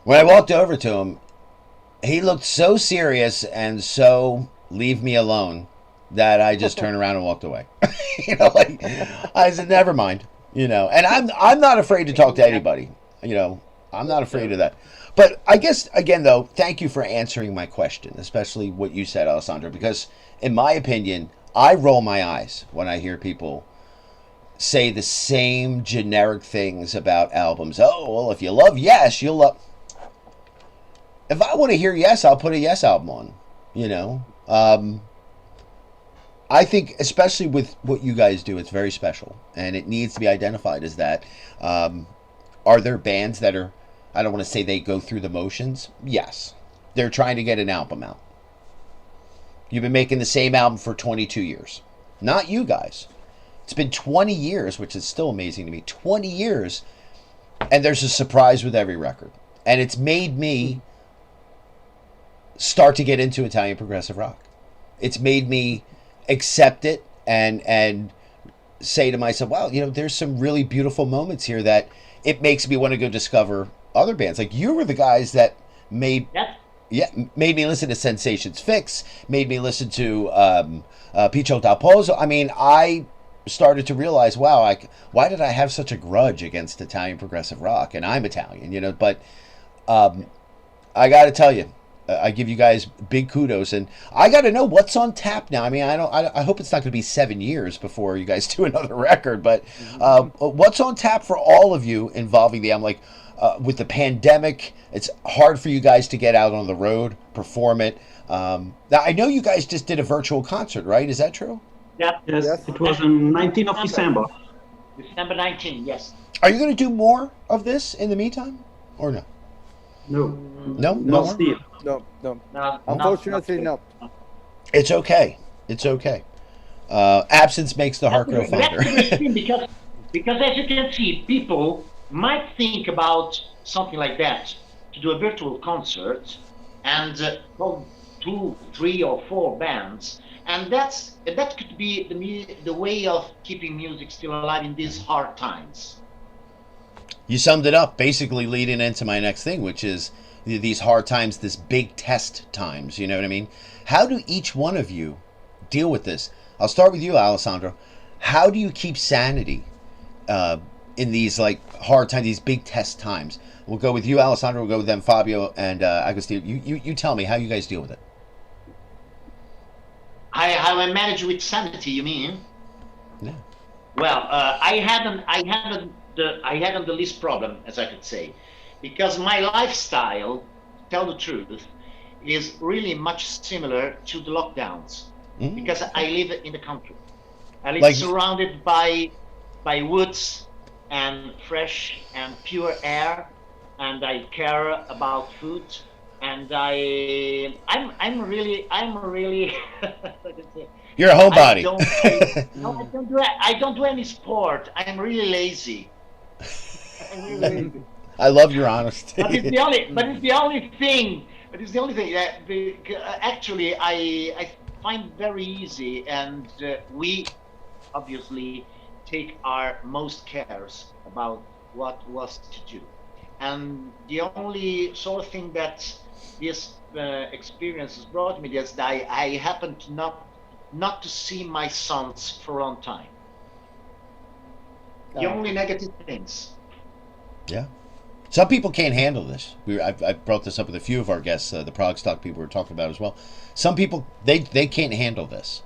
when I walked over to him, he looked so serious and so leave me alone that I just turned around and walked away. You know, like, I said, never mind. You know, and I'm not afraid to talk to anybody. You know, I'm not afraid of that. But I guess, again, though, thank you for answering my question, especially what you said, Alessandro, because in my opinion, I roll my eyes when I hear people say the same generic things about albums. Oh, well, if you love Yes, you'll love... If I want to hear Yes, I'll put a Yes album on, you know. I think, especially with what you guys do, it's very special, and it needs to be identified as that. Are there bands that are, I don't want to say they go through the motions? Yes. They're trying to get an album out. You've been making the same album for 22 years. Not you guys. It's been 20 years, which is still amazing to me. 20 years, and there's a surprise with every record. And it's made me start to get into Italian progressive rock. It's made me accept it and say to myself, wow, you know, there's some really beautiful moments here that it makes me want to go discover other bands. Like, you were the guys that made made me listen to Sensations Fix, made me listen to Piccio Dal Pozzo. I mean, I started to realize, wow, why did I have such a grudge against Italian progressive rock? And I'm Italian, you know, but I got to tell you, I give you guys big kudos, and I got to know what's on tap now. I mean, I hope it's not going to be 7 years before you guys do another record, but what's on tap for all of you involving the album? Like, with the pandemic, it's hard for you guys to get out on the road, perform it. Now, I know you guys just did a virtual concert, right? Is that true? Yeah. Yes, it was on 19th of December. December 19, yes. Are you going to do more of this in the meantime, or no? No. No? No, more? still. No. Unfortunately, not. It's okay. It's okay. Absence makes the heart grow fonder. because as you can see, people might think about something like that, to do a virtual concert and well, 2, 3, or 4 bands, and that could be the way of keeping music still alive in these hard times. You summed it up, basically leading into my next thing, which is these hard times, this big test times, you know what I mean? How do each one of you deal with this? I'll start with you, Alessandro. How do you keep sanity in these like hard times, these big test times? We'll go with you, Alessandro. We'll go with them, Fabio and Agostino. You tell me how you guys deal with it. How I manage with sanity, you mean? Yeah. Well, I hadn't the least problem, as I could say, because my lifestyle, to tell the truth, is really much similar to the lockdowns. Because I live in the country. I live surrounded by woods and fresh and pure air, and I care about food, and I'm really You're a homebody. I don't do any sport. I'm really lazy. I love your honesty. But it's the only thing that actually I find very easy, and we obviously take our most cares about what was to do. And the only sort of thing that this experience has brought me is that I happened to not to see my sons for a long time. The only negative things. Yeah. Some people can't handle this. I've brought this up with a few of our guests, the Prague Stock people were talking about as well. Some people, they can't handle this.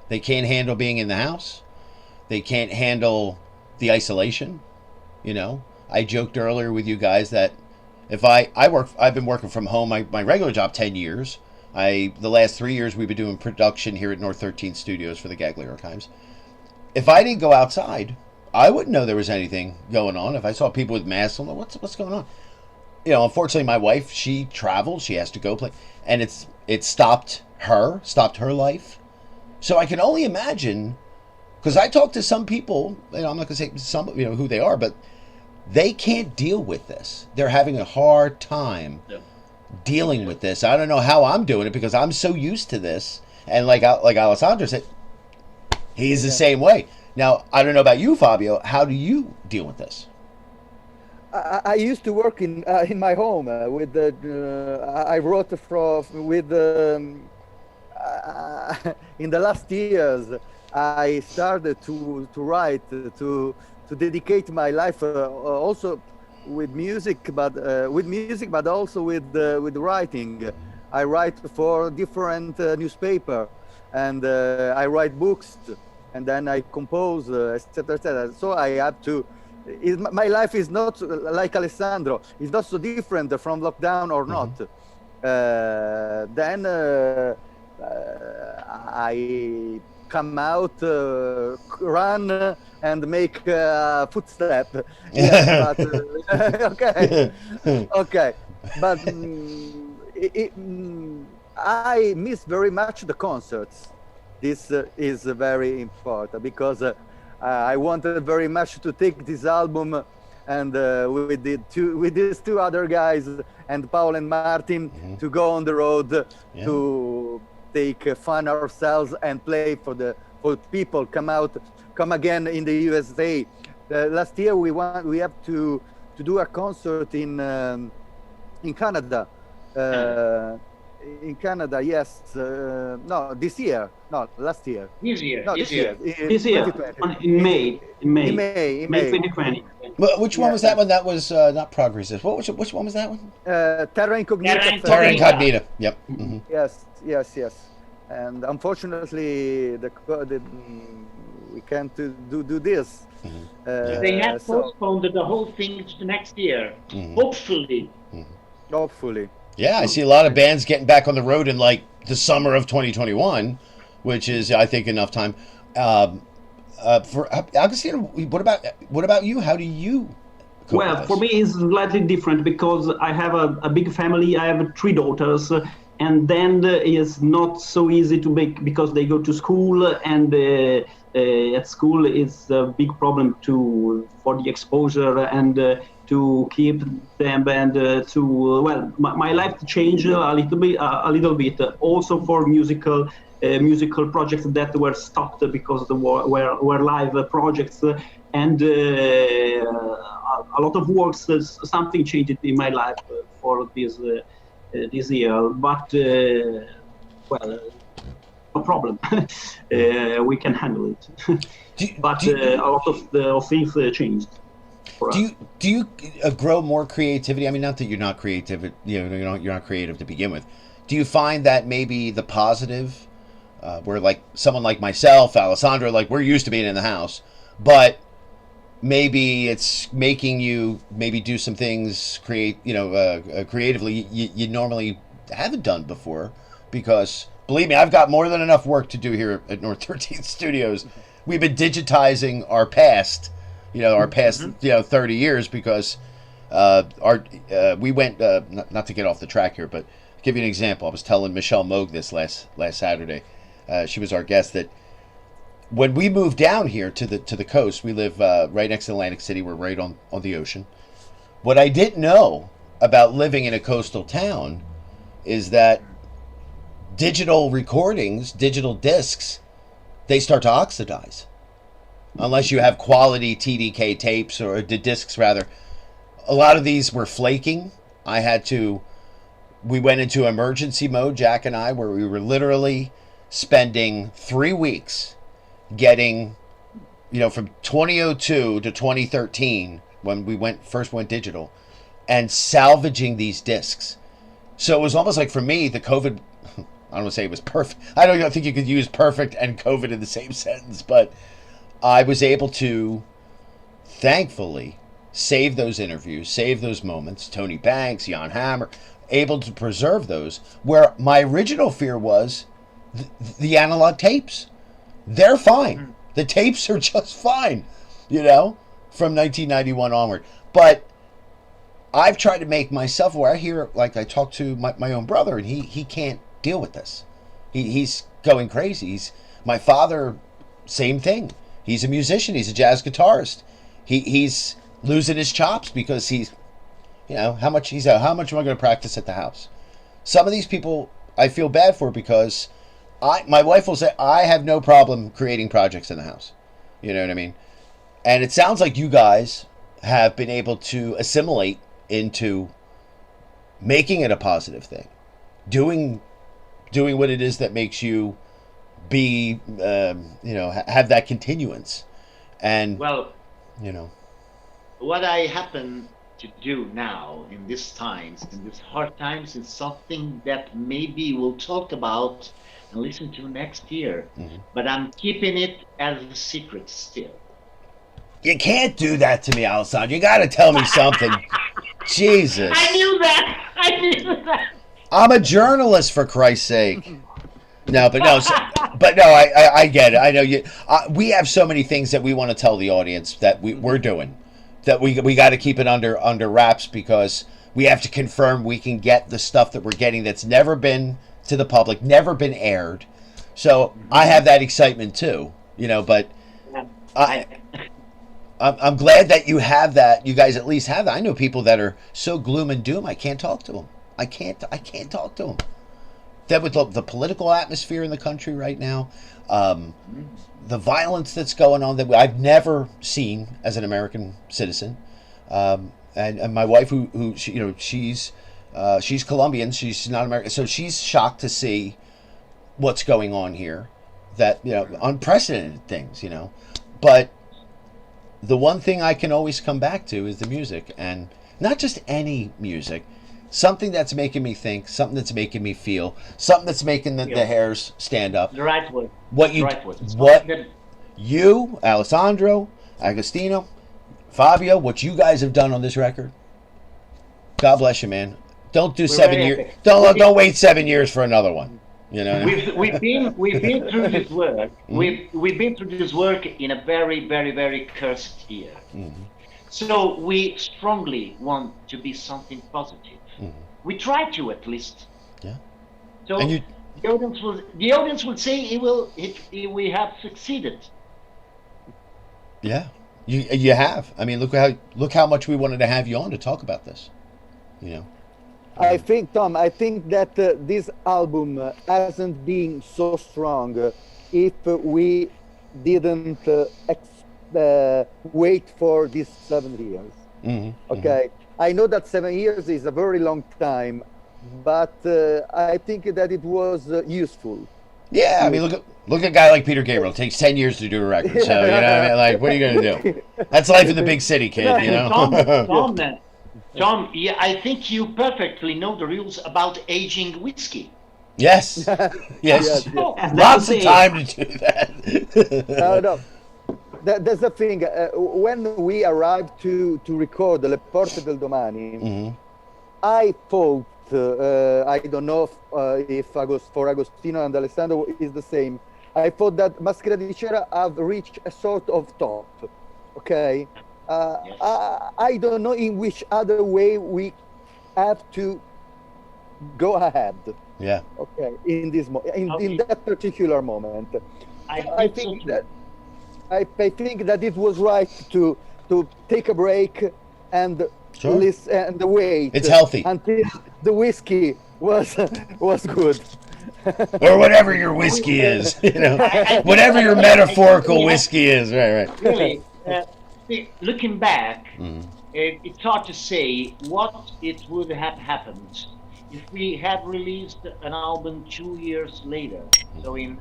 They can't handle being in the house. They can't handle the isolation. You know, I joked earlier with you guys that if I've been working from home, my regular job 10 years. The last 3 years we've been doing production here at North 13 Studios for the gagliarchives. If I didn't go outside, I wouldn't know there was anything going on. If I saw people with masks, I'm like, what's going on? You know, unfortunately, my wife, she travels, she has to go play, and it stopped her life. So I can only imagine, because I talked to some people, you know, I'm not going to say some, you know, who they are, but they can't deal with this. They're having a hard time dealing with this. I don't know how I'm doing it because I'm so used to this. And like Alessandro said, he's the same way. Now, I don't know about you, Fabio. How do you deal with this? I used to work in my home with I wrote in the last years. I started to write to dedicate my life also with music, but also with writing. I write for different newspaper, and I write books. And then I compose, etc., etc. So I have to. My life is not like Alessandro. It's not so different from lockdown or not. Then I come out, run, and make a footstep. Yes, but okay, okay. But I miss very much the concerts. This is very important because I wanted very much to take this album and with these two other guys and Paul and Martin to go on the road to take fun ourselves and play for people come again in the USA. Last year we have to do a concert in Canada. In Canada, yes. No, this year. No, last year. This year. No, this year. This year. In May. In May 2020. Well, which one was that one? That was not Prague Resist. Which one was that one? Terra Incognita. Terra Incognita. Yep. Yes. And unfortunately, we can't do this. They have postponed the whole thing to next year. Hopefully. Hopefully. Yeah, I see a lot of bands getting back on the road in like the summer of 2021, which is, I think, enough time. For Agostino, what about you? How do you cope with this? For me, it's slightly different because I have a big family. I have 3 daughters, and then it's not so easy to make because they go to school, and at school it's a big problem for the exposure and to keep them and my life changed a little bit also for musical projects that were stopped because the war were live projects and a lot of works. Something changed in my life for this year, but no problem. We can handle it. But a lot of things changed. Do you grow more creativity? I mean, not that you're not creative, you're not creative to begin with. Do you find that maybe the positive, where like someone like myself, Alessandro, like we're used to being in the house, but maybe it's making you maybe do some things creatively you normally haven't done before, because believe me, I've got more than enough work to do here at North 13th Studios. We've been digitizing our past. 30 years because we went, not to get off the track here, but I'll give you an example. I was telling Michelle Moog this last Saturday. She was our guest, that when we moved down here to the coast, we live right next to Atlantic City. We're right on the ocean. What I didn't know about living in a coastal town is that digital recordings, digital discs, they start to oxidize. Unless you have quality TDK tapes or discs rather. A lot of these were flaking. We went into emergency mode, Jack and I, where we were literally spending 3 weeks getting, from 2002 to 2013 when we first went digital, and salvaging these discs. So it was almost like, for me, the COVID, I don't want to say it was perfect. I don't think you could use perfect and COVID in the same sentence, but I was able to, thankfully, save those interviews, save those moments. Tony Banks, Jan Hammer, able to preserve those. Where my original fear was the analog tapes. They're fine. The tapes are just fine, from 1991 onward. But I've tried to make myself aware. I talk to my own brother, and he can't deal with this. He's going crazy. My father, same thing. He's a musician. He's a jazz guitarist. He's losing his chops because how much am I going to practice at the house? Some of these people I feel bad for, because my wife will say, I have no problem creating projects in the house. You know what I mean? And it sounds like you guys have been able to assimilate into making it a positive thing, doing what it is that makes you be, have that continuance. And what I happen to do now in these times, in these hard times, is something that maybe we'll talk about and listen to next year. But I'm keeping it as a secret still. You can't do that to me, Alessandro. You got to tell me something. Jesus. I knew that. I'm a journalist, for Christ's sake. No, but but no, I get it. I know you. We have so many things that we want to tell the audience that we're doing, that we got to keep it under wraps because we have to confirm we can get the stuff that we're getting that's never been to the public, never been aired. So I have that excitement too, but I'm glad that you have that. You guys at least have that. I know people that are so gloom and doom. I can't talk to them. I can't talk to them. That with the political atmosphere in the country right now, the violence that's going on that I've never seen as an American citizen, and my wife who she's Colombian. She's not American, so she's shocked to see what's going on here. That unprecedented things. But the one thing I can always come back to is the music, and not just any music. Something that's making me think, something that's making me feel, something that's making the hairs stand up. The right word. You, Alessandro, Agostino, Fabio, what you guys have done on this record. God bless you, man. Don't do 7 years. Don't wait 7 years for another one. We've been through this work. We've been through this work in a very, very, very cursed year. Mm-hmm. So we strongly want to be something positive. Mm-hmm. We try to, at least. Yeah. So the audience will say we have succeeded. Yeah, you have. I mean, look how much we wanted to have you on to talk about this. I think, Tom, that this album hasn't been so strong if we didn't wait for these 7 years. Mm-hmm. Okay. Mm-hmm. I know that 7 years is a very long time, but I think that it was useful. Yeah, I mean, look at a guy like Peter Gabriel. It takes 10 years to do a record. So, what I mean? Like, what are you going to do? That's life in the big city, kid, Tom, yeah, I think you perfectly know the rules about aging whiskey. Yes. Yes. Lots of time to do that. No. That's the thing. When we arrived to record Le Porte del Domani, mm-hmm. I thought, I don't know if for Agostino and Alessandro is the same. I thought that Maschera Di Cera have reached a sort of top. Okay. Yes. I don't know in which other way we have to go ahead. Yeah. Okay. In that particular moment, I think that. I think that it was right to take a break and listen and wait. It's healthy until the whiskey was good, or whatever your whiskey is. Whatever your metaphorical whiskey is. Right. Really, looking back, it's hard to say what it would have happened if we had released an album 2 years later. So in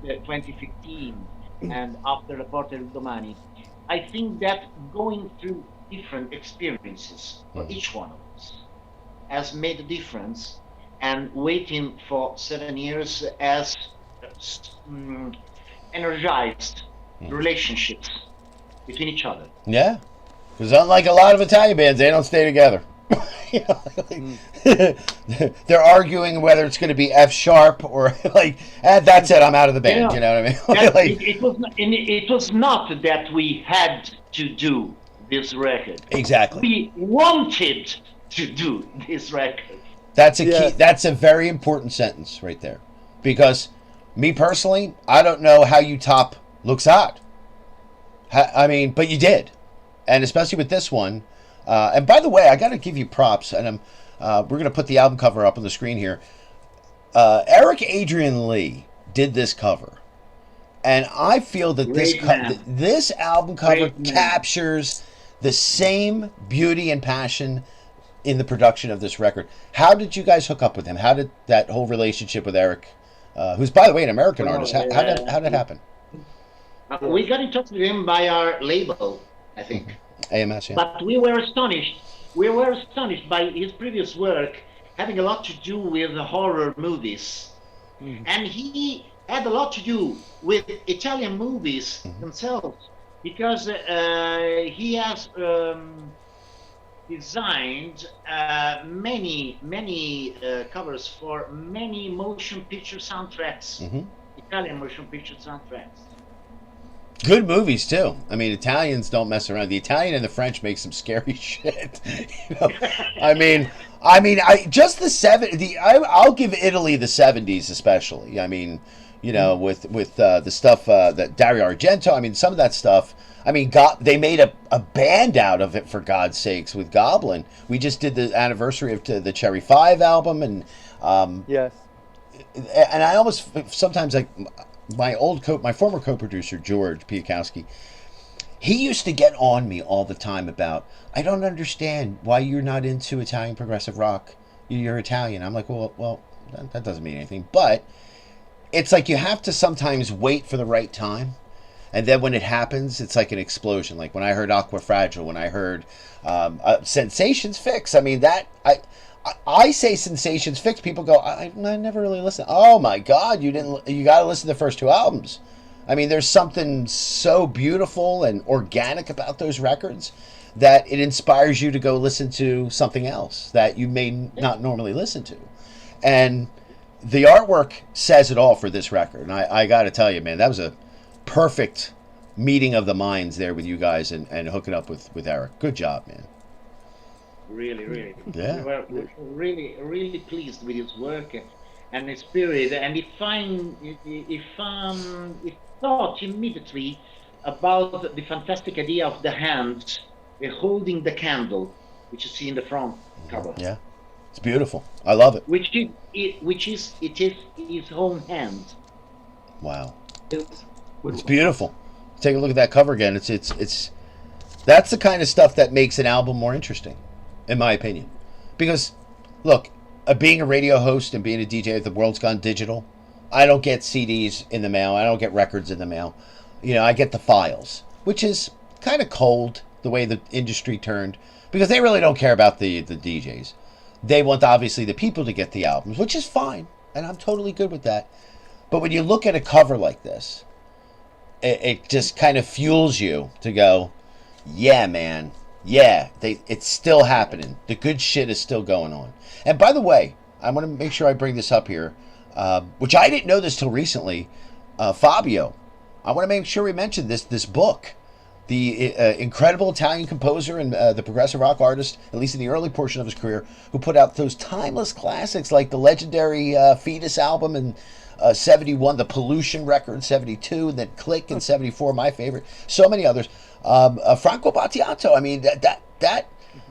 2015. And after Le Porte del Domani, I think that going through different experiences for each one of us has made a difference, and waiting for 7 years has energized relationships between each other. Yeah, because unlike a lot of Italian bands, they don't stay together. They're arguing whether it's going to be F sharp or that's it. I'm out of the band. You know what I mean? It was not that we had to do this record. Exactly. We wanted to do this record. That's a key. That's a very important sentence right there, because me personally, I don't know how you top Looks Odd. I mean, but you did, and especially with this one. And by the way, I got to give you props, and we're going to put the album cover up on the screen here. Eric Adrian Lee did this cover, and I feel that this album cover captures the same beauty and passion in the production of this record. How did you guys hook up with him? How did that whole relationship with Eric, who's by the way an American artist, how did it happen? We got in touch with him by our label, I think. AMS, yeah. But we were astonished. We were astonished by his previous work having a lot to do with horror movies. Mm-hmm. And he had a lot to do with Italian movies themselves, because he has designed many covers for many motion picture soundtracks, Italian motion picture soundtracks. Good movies too. I mean, Italians don't mess around. The Italian and the French make some scary shit. You know? I just the I'll give Italy the '70s especially. I mean, you know, with the stuff that Dario Argento. I mean, some of that stuff. I mean, they made a band out of it, for God's sakes, with Goblin. We just did the anniversary of the Cherry 5 album, and Yes. and I almost sometimes, like, my former co-producer George Piakowski, he used to get on me all the time about, I don't understand why you're not into Italian progressive rock. You're Italian. I'm like, well, that doesn't mean anything. But it's like you have to sometimes wait for the right time. And then when it happens, it's like an explosion. Like when I heard Aqua Fragile, when I heard Sensations Fix. I mean, I say Sensations Fix. People go, I never really listened. Oh my God, you didn't. You got to listen to the first two albums. I mean, there's something so beautiful and organic about those records that it inspires you to go listen to something else that you may not normally listen to. And the artwork says it all for this record. And I got to tell you, man, that was a perfect meeting of the minds there with you guys and hooking up with Eric. Good job, man. Really. Yeah. We were really pleased with his work and his spirit. And he thought immediately about the fantastic idea of the hand holding the candle, which you see in the front cover. Yeah, it's beautiful. I love it. Which is his own hand. Wow. Yes. It's beautiful. Take a look at that cover again. It's that's the kind of stuff that makes an album more interesting, in my opinion. Because, look, being a radio host and being a DJ, the world's gone digital. I don't get CDs in the mail. I don't get records in the mail. You know, I get the files, which is kind of cold the way the industry turned, because they really don't care about the DJs. They want, obviously, the people to get the albums, which is fine, and I'm totally good with that. But when you look at a cover like this, it just kind of fuels you to go, yeah, man, yeah, it's still happening. The good shit is still going on. And by the way, I want to make sure I bring this up here, which I didn't know this till recently. Fabio, I want to make sure we mention this book. The incredible Italian composer and the progressive rock artist, at least in the early portion of his career, who put out those timeless classics like the legendary Fetus album in 71, the Pollution record 72, and then Click in 74, my favorite. So many others. Franco Battiato. I mean,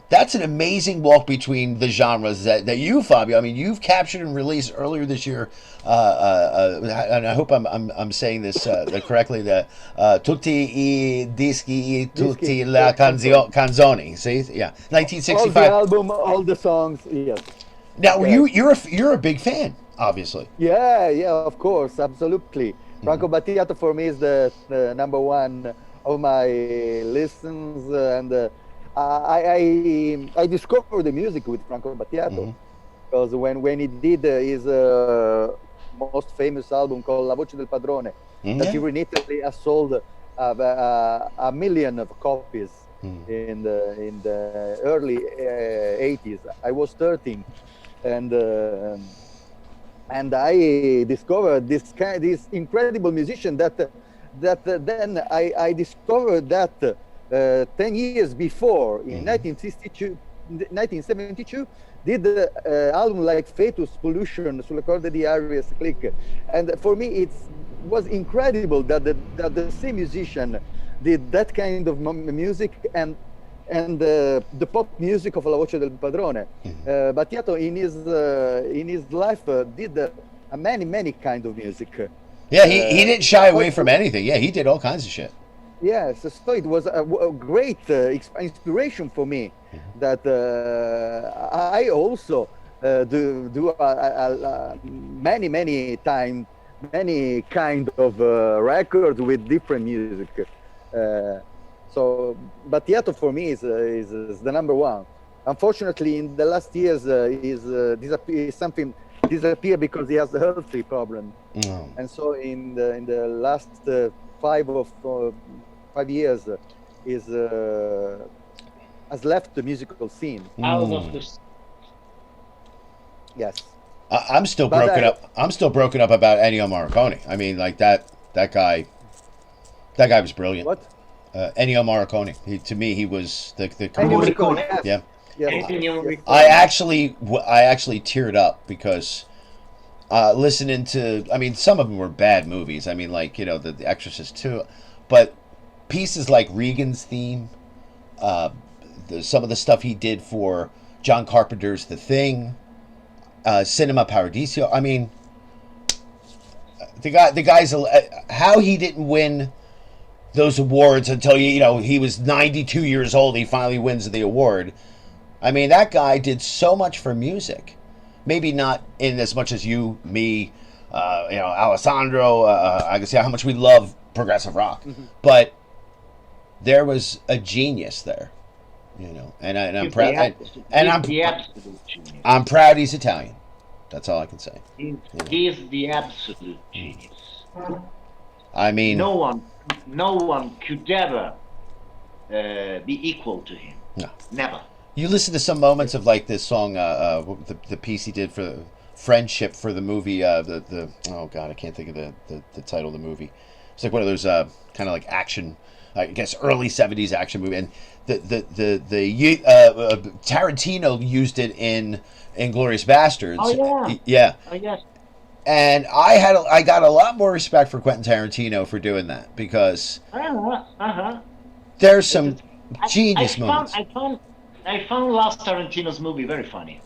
that's an amazing walk between the genres that you, Fabio, I mean, you've captured and released earlier this year. And I hope I'm saying this correctly. Tutti I dischi, tutti la canzoni. See, yeah, 1965. All the album, all the songs. Yes. Now you're a big fan, obviously. Yeah, of course, absolutely. Franco Battiato for me is the number one of my listens, and I discovered the music with Franco Battiato because when he did his most famous album called La Voce del Padrone, that here in Italy has sold a million of copies in the early 80s. I was 13, and I discovered this incredible musician that then I discovered that 10 years before, in 1972, did the album like Fetus, Pollution, Sulle corde di Arias, Click. And for me, it was incredible that the same musician did that kind of music and the pop music of La Voce del Padrone. Battiato in his life did many kind of music. Yeah, he didn't shy away from anything. Yeah, he did all kinds of shit. Yes, so it was a great inspiration for me. That I also do many kind of records with different music. So Battiato for me is the number one. Unfortunately, in the last years, something disappeared because he has a health problem. And so in the last 5 years, has left the musical scene. Out of the... Yes. I'm still But broken up. I'm still broken up about Ennio Morricone. I mean, like that guy was brilliant. What? Ennio Morricone. To me, he was the Ennio composer. Morricone, Morricone. yes. Yeah. Yes. Yes. I actually teared up because listening to. I mean, some of them were bad movies. I mean, like, you know, the Exorcist too, but pieces like Regan's theme, some of the stuff he did for John Carpenter's The Thing, Cinema Paradiso. I mean, the guy's how he didn't win those awards until you know he was 92 years old. He finally wins the award. I mean, that guy did so much for music. Maybe not in as much as you, me, you know, Alessandro. I can see how much we love progressive rock, but there was a genius there, you know. And I'm proud. I'm proud he's Italian. That's all I can say. He is the absolute genius. I mean, no one could ever be equal to him. No, never. You listen to some moments of like this song, the piece he did for Friendship for the movie. The oh god, I can't think of the title of the movie. It's like one of those kind of like action, I guess early '70s action movie, and the Tarantino used it in Inglourious Bastards. Oh yeah. Yeah. Oh yes. And I got a lot more respect for Quentin Tarantino for doing that because there's some genius moments. I found last Tarantino's movie very funny.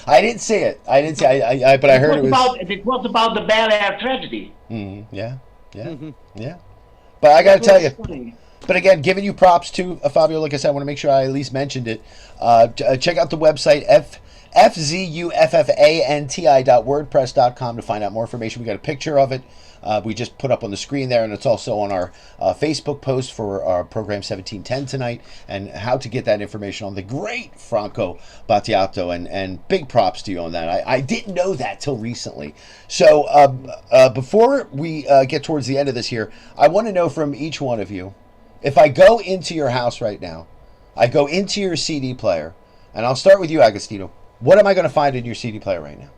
I didn't see it. But I heard it was. It was about the Bel Air tragedy. Mm-hmm. Yeah. But I got to tell you. Funny. But again, giving you props to Fabio. Like I said, I want to make sure I at least mentioned it. Check out the website fzuffanti.wordpress.com to find out more information. We got a picture of it. We just put up on the screen there, and it's also on our Facebook post for our program 1710 tonight, and how to get that information on the great Franco Battiato, and big props to you on that. I didn't know that till recently. So before we get towards the end of this here, I want to know from each one of you, if I go into your house right now, I go into your CD player, and I'll start with you, Agostino. What am I going to find in your CD player right now?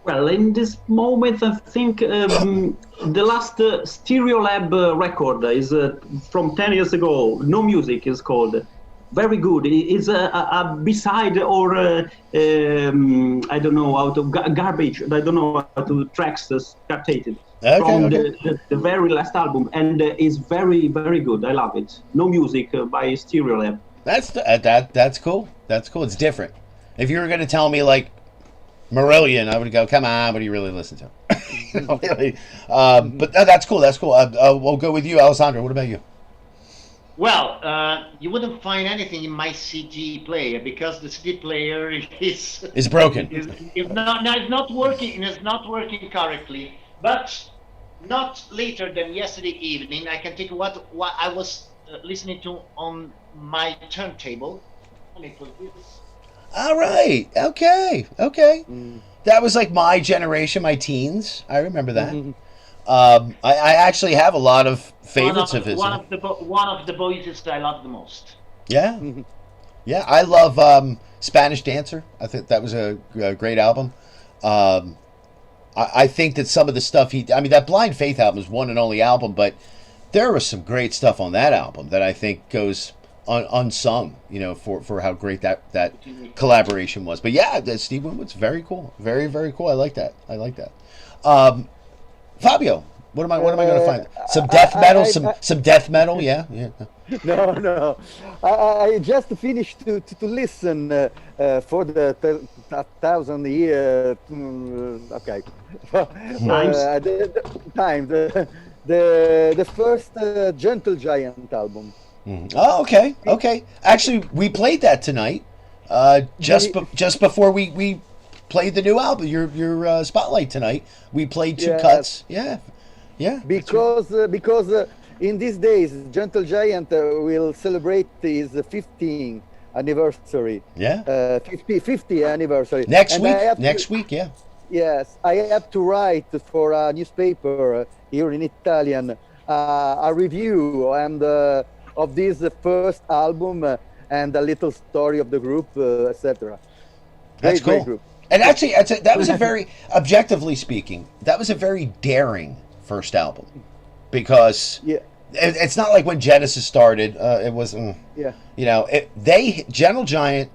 Well, in this moment, I think the last Stereolab record is from 10 years ago. No Music is called. Very good. It's a B-side or I don't know how to garbage. I don't know how to tracks captated from the very last album, and it's very, very good. I love it. No Music by Stereolab. That's cool. That's cool. It's different. If you were going to tell me like Marillion, I would go, come on, what do you really listen to? Really. But that's cool. That's cool. We'll go with you, Alessandro. What about you? Well, you wouldn't find anything in my CD player because the CD player is broken. It's not working. It's not working correctly. But not later than yesterday evening, I can take what I was listening to on my turntable. Let me put this. All right. Okay. That was like my generation, my teens. I remember that. I actually have a lot of favorites of his. One of the voices I love the most. Yeah. Yeah, I love Spanish Dancer. I think that was a great album. I think that some of the stuff that Blind Faith album is one and only album, but there was some great stuff on that album that I think goes unsung, you know, for how great that collaboration was. But yeah, Steve Winwood's very cool, very, very cool. I like that. Fabio, what am I going to find? Some death metal, some death metal. Yeah. No. I just finished to listen for the 1,000 year. Okay. The first Gentle Giant album. Oh, okay. Actually, we played that tonight. Just before we played the new album, your spotlight tonight. We played two cuts. Yeah. Because in these days, Gentle Giant will celebrate his 15th anniversary. Yeah. 50 anniversary. Next week. Yeah. Yes, I have to write for a newspaper here in Italian a review and of this first album and a little story of the group, etc. That's cool. And actually, that was a very, objectively speaking, that was a very daring first album, because Yeah. it's not like when Genesis started. It was, Yeah. you know, Gentle Giant,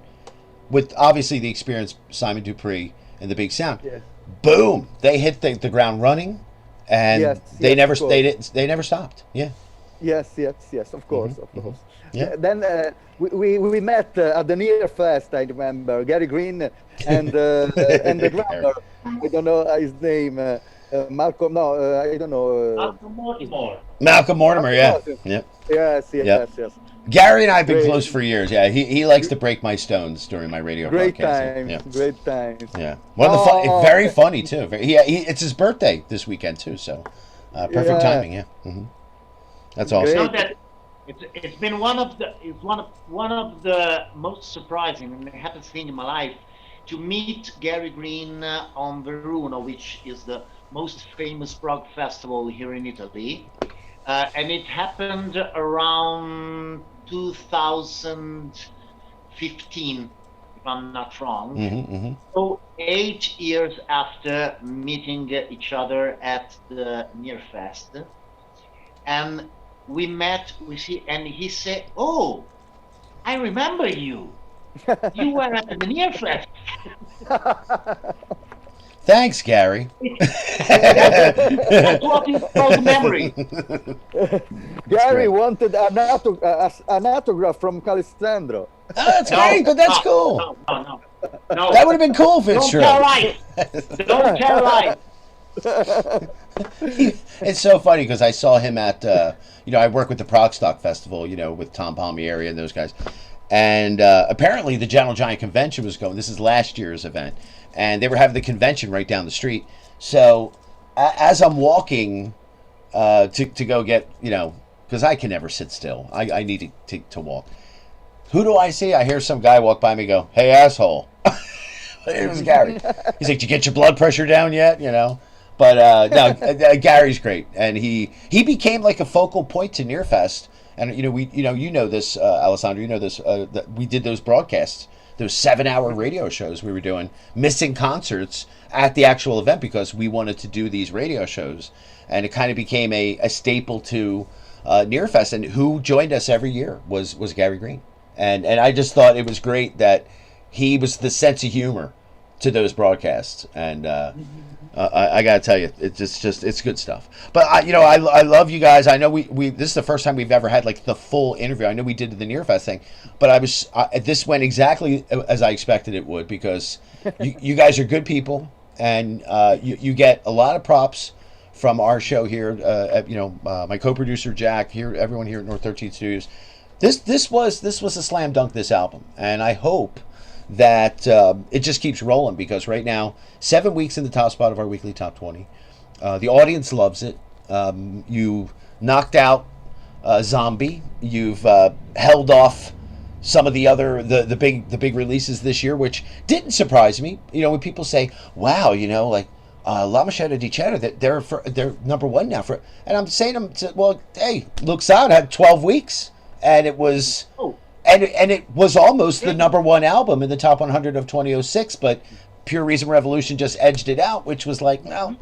with obviously the experienced Simon Dupree and the big sound. Yeah. Boom! They hit the ground running, and Yes, they yes, never of course. they never stopped. Yeah. Yes, of course, of course. Yeah. Then we met at the Near Fest. I remember Gary Green and the drummer. I don't know his name. Malcolm. No, I don't know. Malcolm Mortimer. Yeah. Yeah. Yes. Yep. Yes. Gary and I have been Great. close for years. Yeah, he likes to break my stones during my radio Great broadcasting. times. Yeah. Great times. Yeah, one of the Oh. very funny too. It's his birthday this weekend too, so perfect Yeah. timing. Yeah, that's awesome. You know Great. that it's been one of the most surprising and happiest thing in my life to meet Gary Green on Verona, which is the most famous prog festival here in Italy, and it happened around 2015, if I'm not wrong. So 8 years after meeting each other at the Near Fest, and we met, and he said, "Oh, I remember you. You were at the Near Fest." Thanks, Gary. That's what is called memory. Gary great. wanted an autograph from Alessandro. Oh, that's great, but that's cool. No. That would have been cool, Don't Fitzgerald. tell lies. Don't tell lies. It's so funny because I saw him at, I work with the Prog Stock Festival, with Tom Palmieri and those guys. And apparently the Gentle Giant convention was going. This is last year's event. And they were having the convention right down the street. So as I'm walking to go get, because I can never sit still. I need to walk. Who do I see? I hear some guy walk by me and go, "Hey, asshole." It was Gary. He's like, "Did you get your blood pressure down yet?" But no, Gary's great, and he became like a focal point to Nearfest. And you know this, Alessandro. You know this. That we did those broadcasts, those 7-hour radio shows we were doing, missing concerts at the actual event because we wanted to do these radio shows, and it kind of became a staple to Nearfest. And who joined us every year was Gary Green, and I just thought it was great that he was the sense of humor to those broadcasts, and I gotta tell you, it's good stuff. But I love you guys. I know we this is the first time we've ever had like the full interview. I know we did the Nearfest thing, but this went exactly as I expected it would, because you guys are good people, and you get a lot of props from our show here. My co-producer Jack here, everyone here at North 13 Studios. This was a slam dunk, this album, and I hope that it just keeps rolling, because right now, 7 weeks in the top spot of our weekly top 20. The audience loves it. You knocked out Zombie. You've held off some of the other the big releases this year, which didn't surprise me. When people say, "Wow," La Maschera Di Cera, that they're number one now and I'm saying well, hey, Luxad had 12 weeks, and it was. And it was almost the number one album in the top 100 of 2006, but Pure Reason Revolution just edged it out, which was like, well,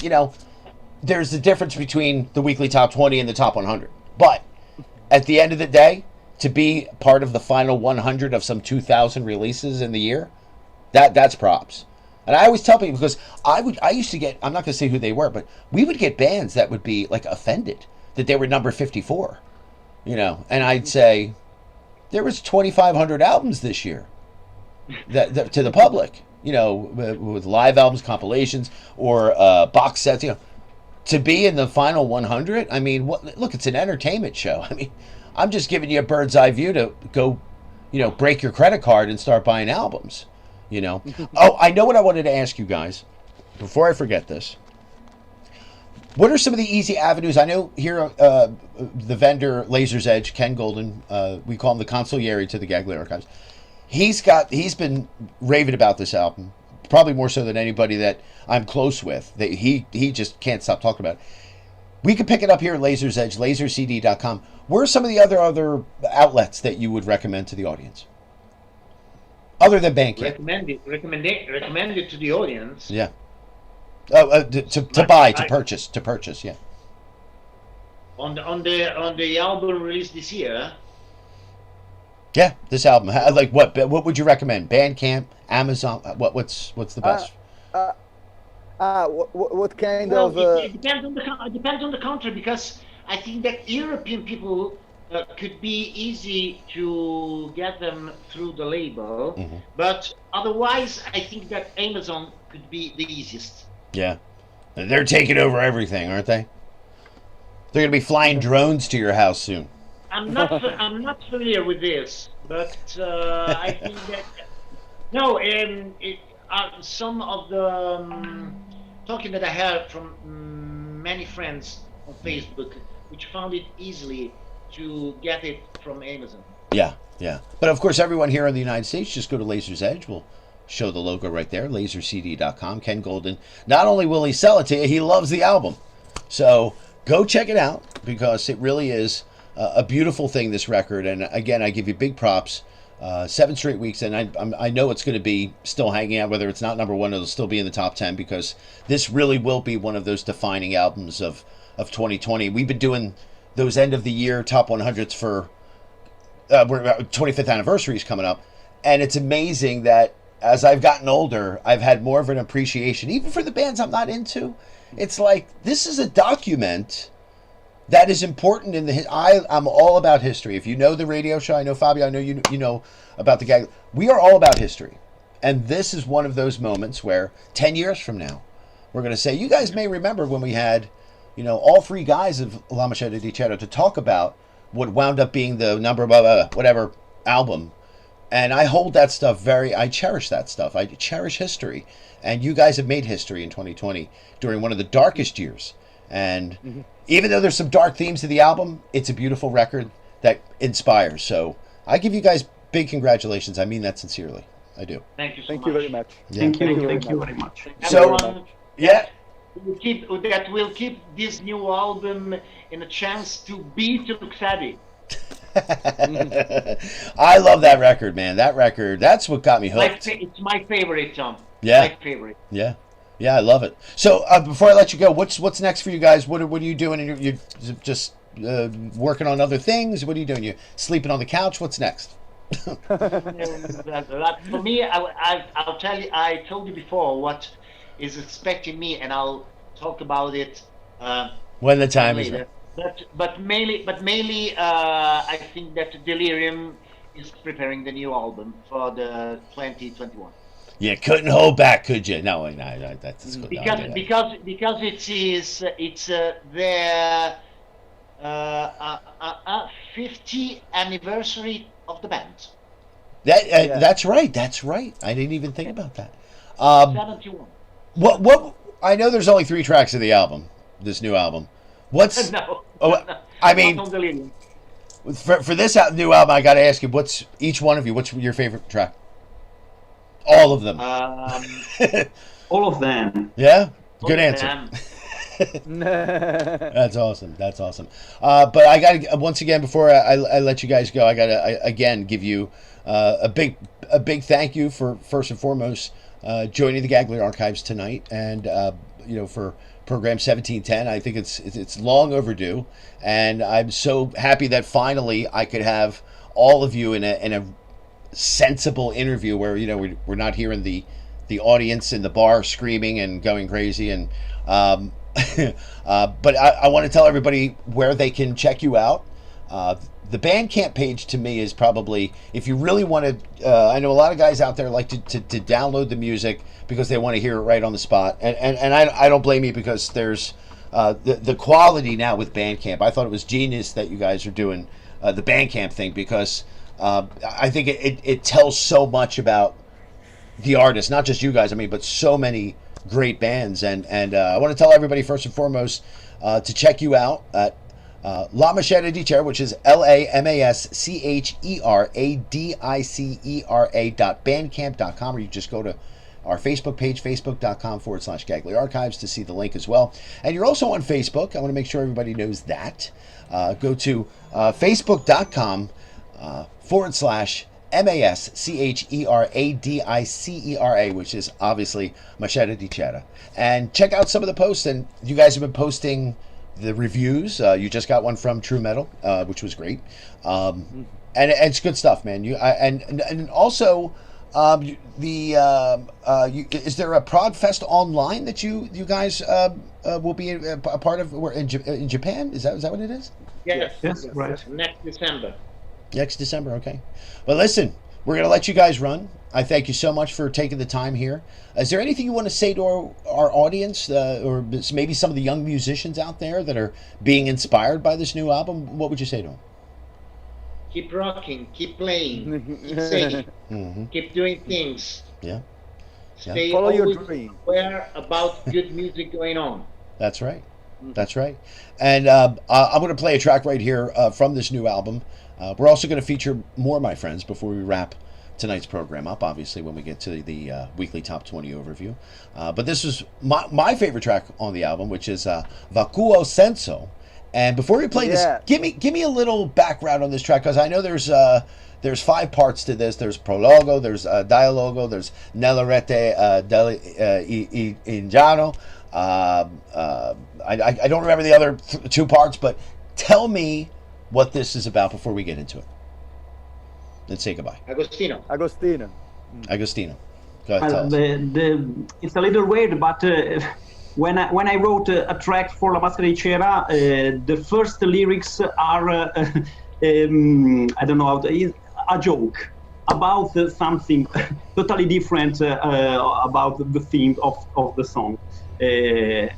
there's a difference between the weekly top 20 and the top 100. But at the end of the day, to be part of the final 100 of some 2,000 releases in the year, that's props. And I always tell people, because I used to get, I'm not going to say who they were, but we would get bands that would be like offended that they were number 54, and I'd say, there was 2,500 albums this year that to the public, with live albums, compilations, or box sets. To be in the final 100. I mean, look, it's an entertainment show. I mean, I'm just giving you a bird's eye view to go, break your credit card and start buying albums. Oh, I know what I wanted to ask you guys before I forget this. What are some of the easy avenues? I know here the vendor, Laser's Edge, Ken Golden, we call him the consigliere to the gagliarchives. He's been raving about this album, probably more so than anybody that I'm close with. He just can't stop talking about it. We could pick it up here at Laser's Edge, lasercd.com. Where are some of the other outlets that you would recommend to the audience? Other than Bandcamp. Recommend it to the audience. Yeah. To buy, to purchase. Yeah. On the album released this year. Yeah, this album. Like what would you recommend? Bandcamp, Amazon. What's the best? What kind Well, of? it depends on the country, because I think that European people could be easy to get them through the label, but otherwise, I think that Amazon could be the easiest. Yeah, they're taking over everything, aren't they? They're gonna be flying drones to your house soon. I'm not familiar with this, but I think that no. Some of the talking that I heard from many friends on Facebook, which found it easily to get it from Amazon. Yeah. But of course, everyone here in the United States, just go to Laser's Edge. We'll show the logo right there, lasercd.com. Ken Golden. Not only will he sell it to you, he loves the album. So go check it out, because it really is a beautiful thing, this record. And again, I give you big props. 7 straight weeks, and I know it's going to be still hanging out. Whether it's not number one, it'll still be in the top 10, because this really will be one of those defining albums of 2020. We've been doing those end of the year top 100s for 25th anniversary is coming up, and it's amazing that as I've gotten older, I've had more of an appreciation, even for the bands I'm not into. It's like, this is a document that is important in the. I'm all about history. If you know the radio show, I know Fabio. I know you know about the gag. We are all about history, and this is one of those moments where 10 years from now, we're going to say, you guys may remember when we had, all 3 guys of La Maschera Di Cera to talk about what wound up being the number whatever album, and I hold that stuff I cherish that stuff. I cherish history, and you guys have made history in 2020 during one of the darkest years. And even though there's some dark themes to the album, it's a beautiful record that inspires. So I give you guys big congratulations. I mean that sincerely. I do. Thank you so Thank much. you very much. Yeah. Thank you very much. So, Everyone yeah. will keep this new album in a chance to beat Luxadi. I love that record, man. That record, that's what got me hooked. It's my favorite, Tom. Yeah. My favorite. Yeah, I love it. So before I let you go, what's next for you guys? What are you doing? You're just working on other things? What are you doing? You sleeping on the couch? What's next? For me, I'll tell you. I told you before what is expecting me, and I'll talk about it when the time is later. But mainly, I think that Delirium is preparing the new album for the 2021. You couldn't hold back, could you? No, that's good. Because it's their 50th anniversary of the band. That's right. That's right. I didn't even think about that. 71. What? I know there's only 3 tracks of the album, this new album. What's? No. I mean, Not on Delirium. for this new album, I got to ask you, what's each one of you? What's your favorite track? All of them. All of them. Yeah? Good answer. That's awesome. But I got to, once again, before I let you guys go, I got to again give you a big thank you for, first and foremost, joining the Gagliarchives tonight, and for program 1710. I think it's long overdue, and I'm so happy that finally I could have all of you in a sensible interview where we're not hearing the audience in the bar screaming and going crazy. And but I want to tell everybody where they can check you out. The Bandcamp page to me is probably, if you really want to, I know a lot of guys out there like to download the music because they want to hear it right on the spot, and I don't blame you, because there's the quality now with Bandcamp. I thought it was genius that you guys are doing the Bandcamp thing, because I think it tells so much about the artist, not just you guys, but so many great bands. And I want to tell everybody, first and foremost, to check you out at La Maschera Di Cera, which is LAMASCHERADICERA.bandcamp.com, or you just go to our Facebook page, facebook.com/Gagliarchives, to see the link as well. And you're also on Facebook. I want to make sure everybody knows that. Go to facebook.com Maschera, which is obviously Maschera Di Cera. And check out some of the posts. And you guys have been posting the reviews. You just got one from True Metal, which was great. And it's good stuff, man. And also, is there a Progfest online that you guys will be a part of in Japan? Is that what it is? Yes, right. Next December. Next December, okay. Well, listen, we're going to let you guys run. I thank you so much for taking the time here. Is there anything you want to say to our audience, or maybe some of the young musicians out there that are being inspired by this new album? What would you say to them? Keep rocking, keep playing, keep singing, keep doing things. Yeah. Stay Follow your always dream. aware about good music going on. That's right. That's right. And I'm going to play a track right here from this new album. We're also going to feature more, my friends, before we wrap tonight's program up, obviously, when we get to the weekly Top 20 overview. But this is my favorite track on the album, which is Vacuo Senso. And before we play this, give me a little background on this track, because I know there's 5 parts to this. There's prologo, there's dialogo, there's Nella Rete Inganno. I don't remember the other 2 parts, but tell me what this is about before we get into it. Then say goodbye. Agostino. Agostino. Go ahead, tell us. It's a little weird, but when I wrote a track for La Maschera Di Cera, the first lyrics are I don't know how to, a joke about something totally different about the theme of the song, that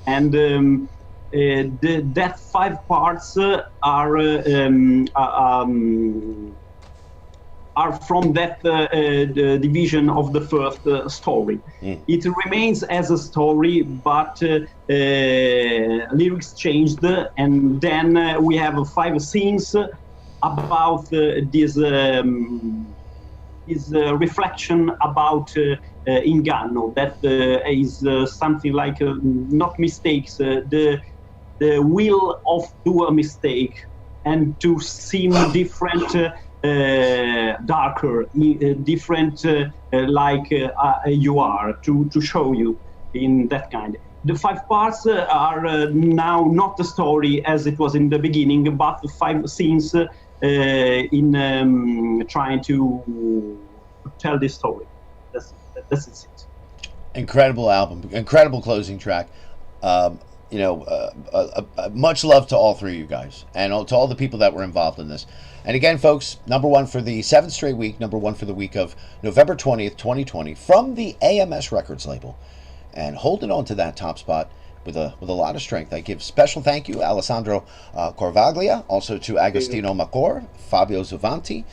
5 parts are from that division of the first story. It remains as a story, but lyrics changed, and then we have 5 scenes about this reflection about Inganno, that is something like not mistakes, the will of do a mistake and to seem different, darker, different like you are, to show you in that kind. The 5 parts are now not the story as it was in the beginning, but 5 scenes in trying to tell this story. That's it. Incredible album, incredible closing track. Much love to all 3 of you guys, and to all the people that were involved in this. And again, folks, #1 for the 7th straight week, #1 for the week of November 20th, 2020, from the AMS Records label. And holding on to that top spot with a lot of strength, I give special thank you, Alessandro Corvaglia, also to Agostino Macor, Fabio Zuffanti.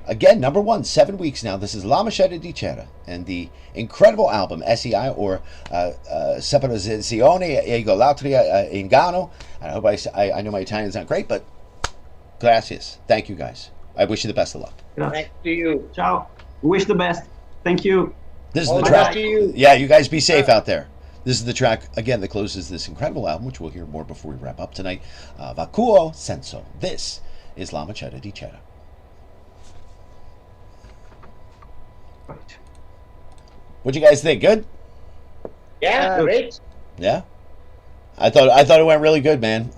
Again, #1, 7 weeks now. This is La Maschera Di Cera and the incredible album SEI, or Separazione, Egolatria, Inganno. I hope I know my Italian's not great, but gracias. Thank you, guys. I wish you the best of luck. Thanks to you. Ciao. Wish the best. Thank you. This is All the the track. best to you. Yeah, you guys be safe out there. This is the track, again, that closes this incredible album, which we'll hear more before we wrap up tonight. Vacuo Senso. This is La Maschera Di Cera. Right. What'd you guys think? Good? Yeah, great. Yeah? I thought it went really good, man.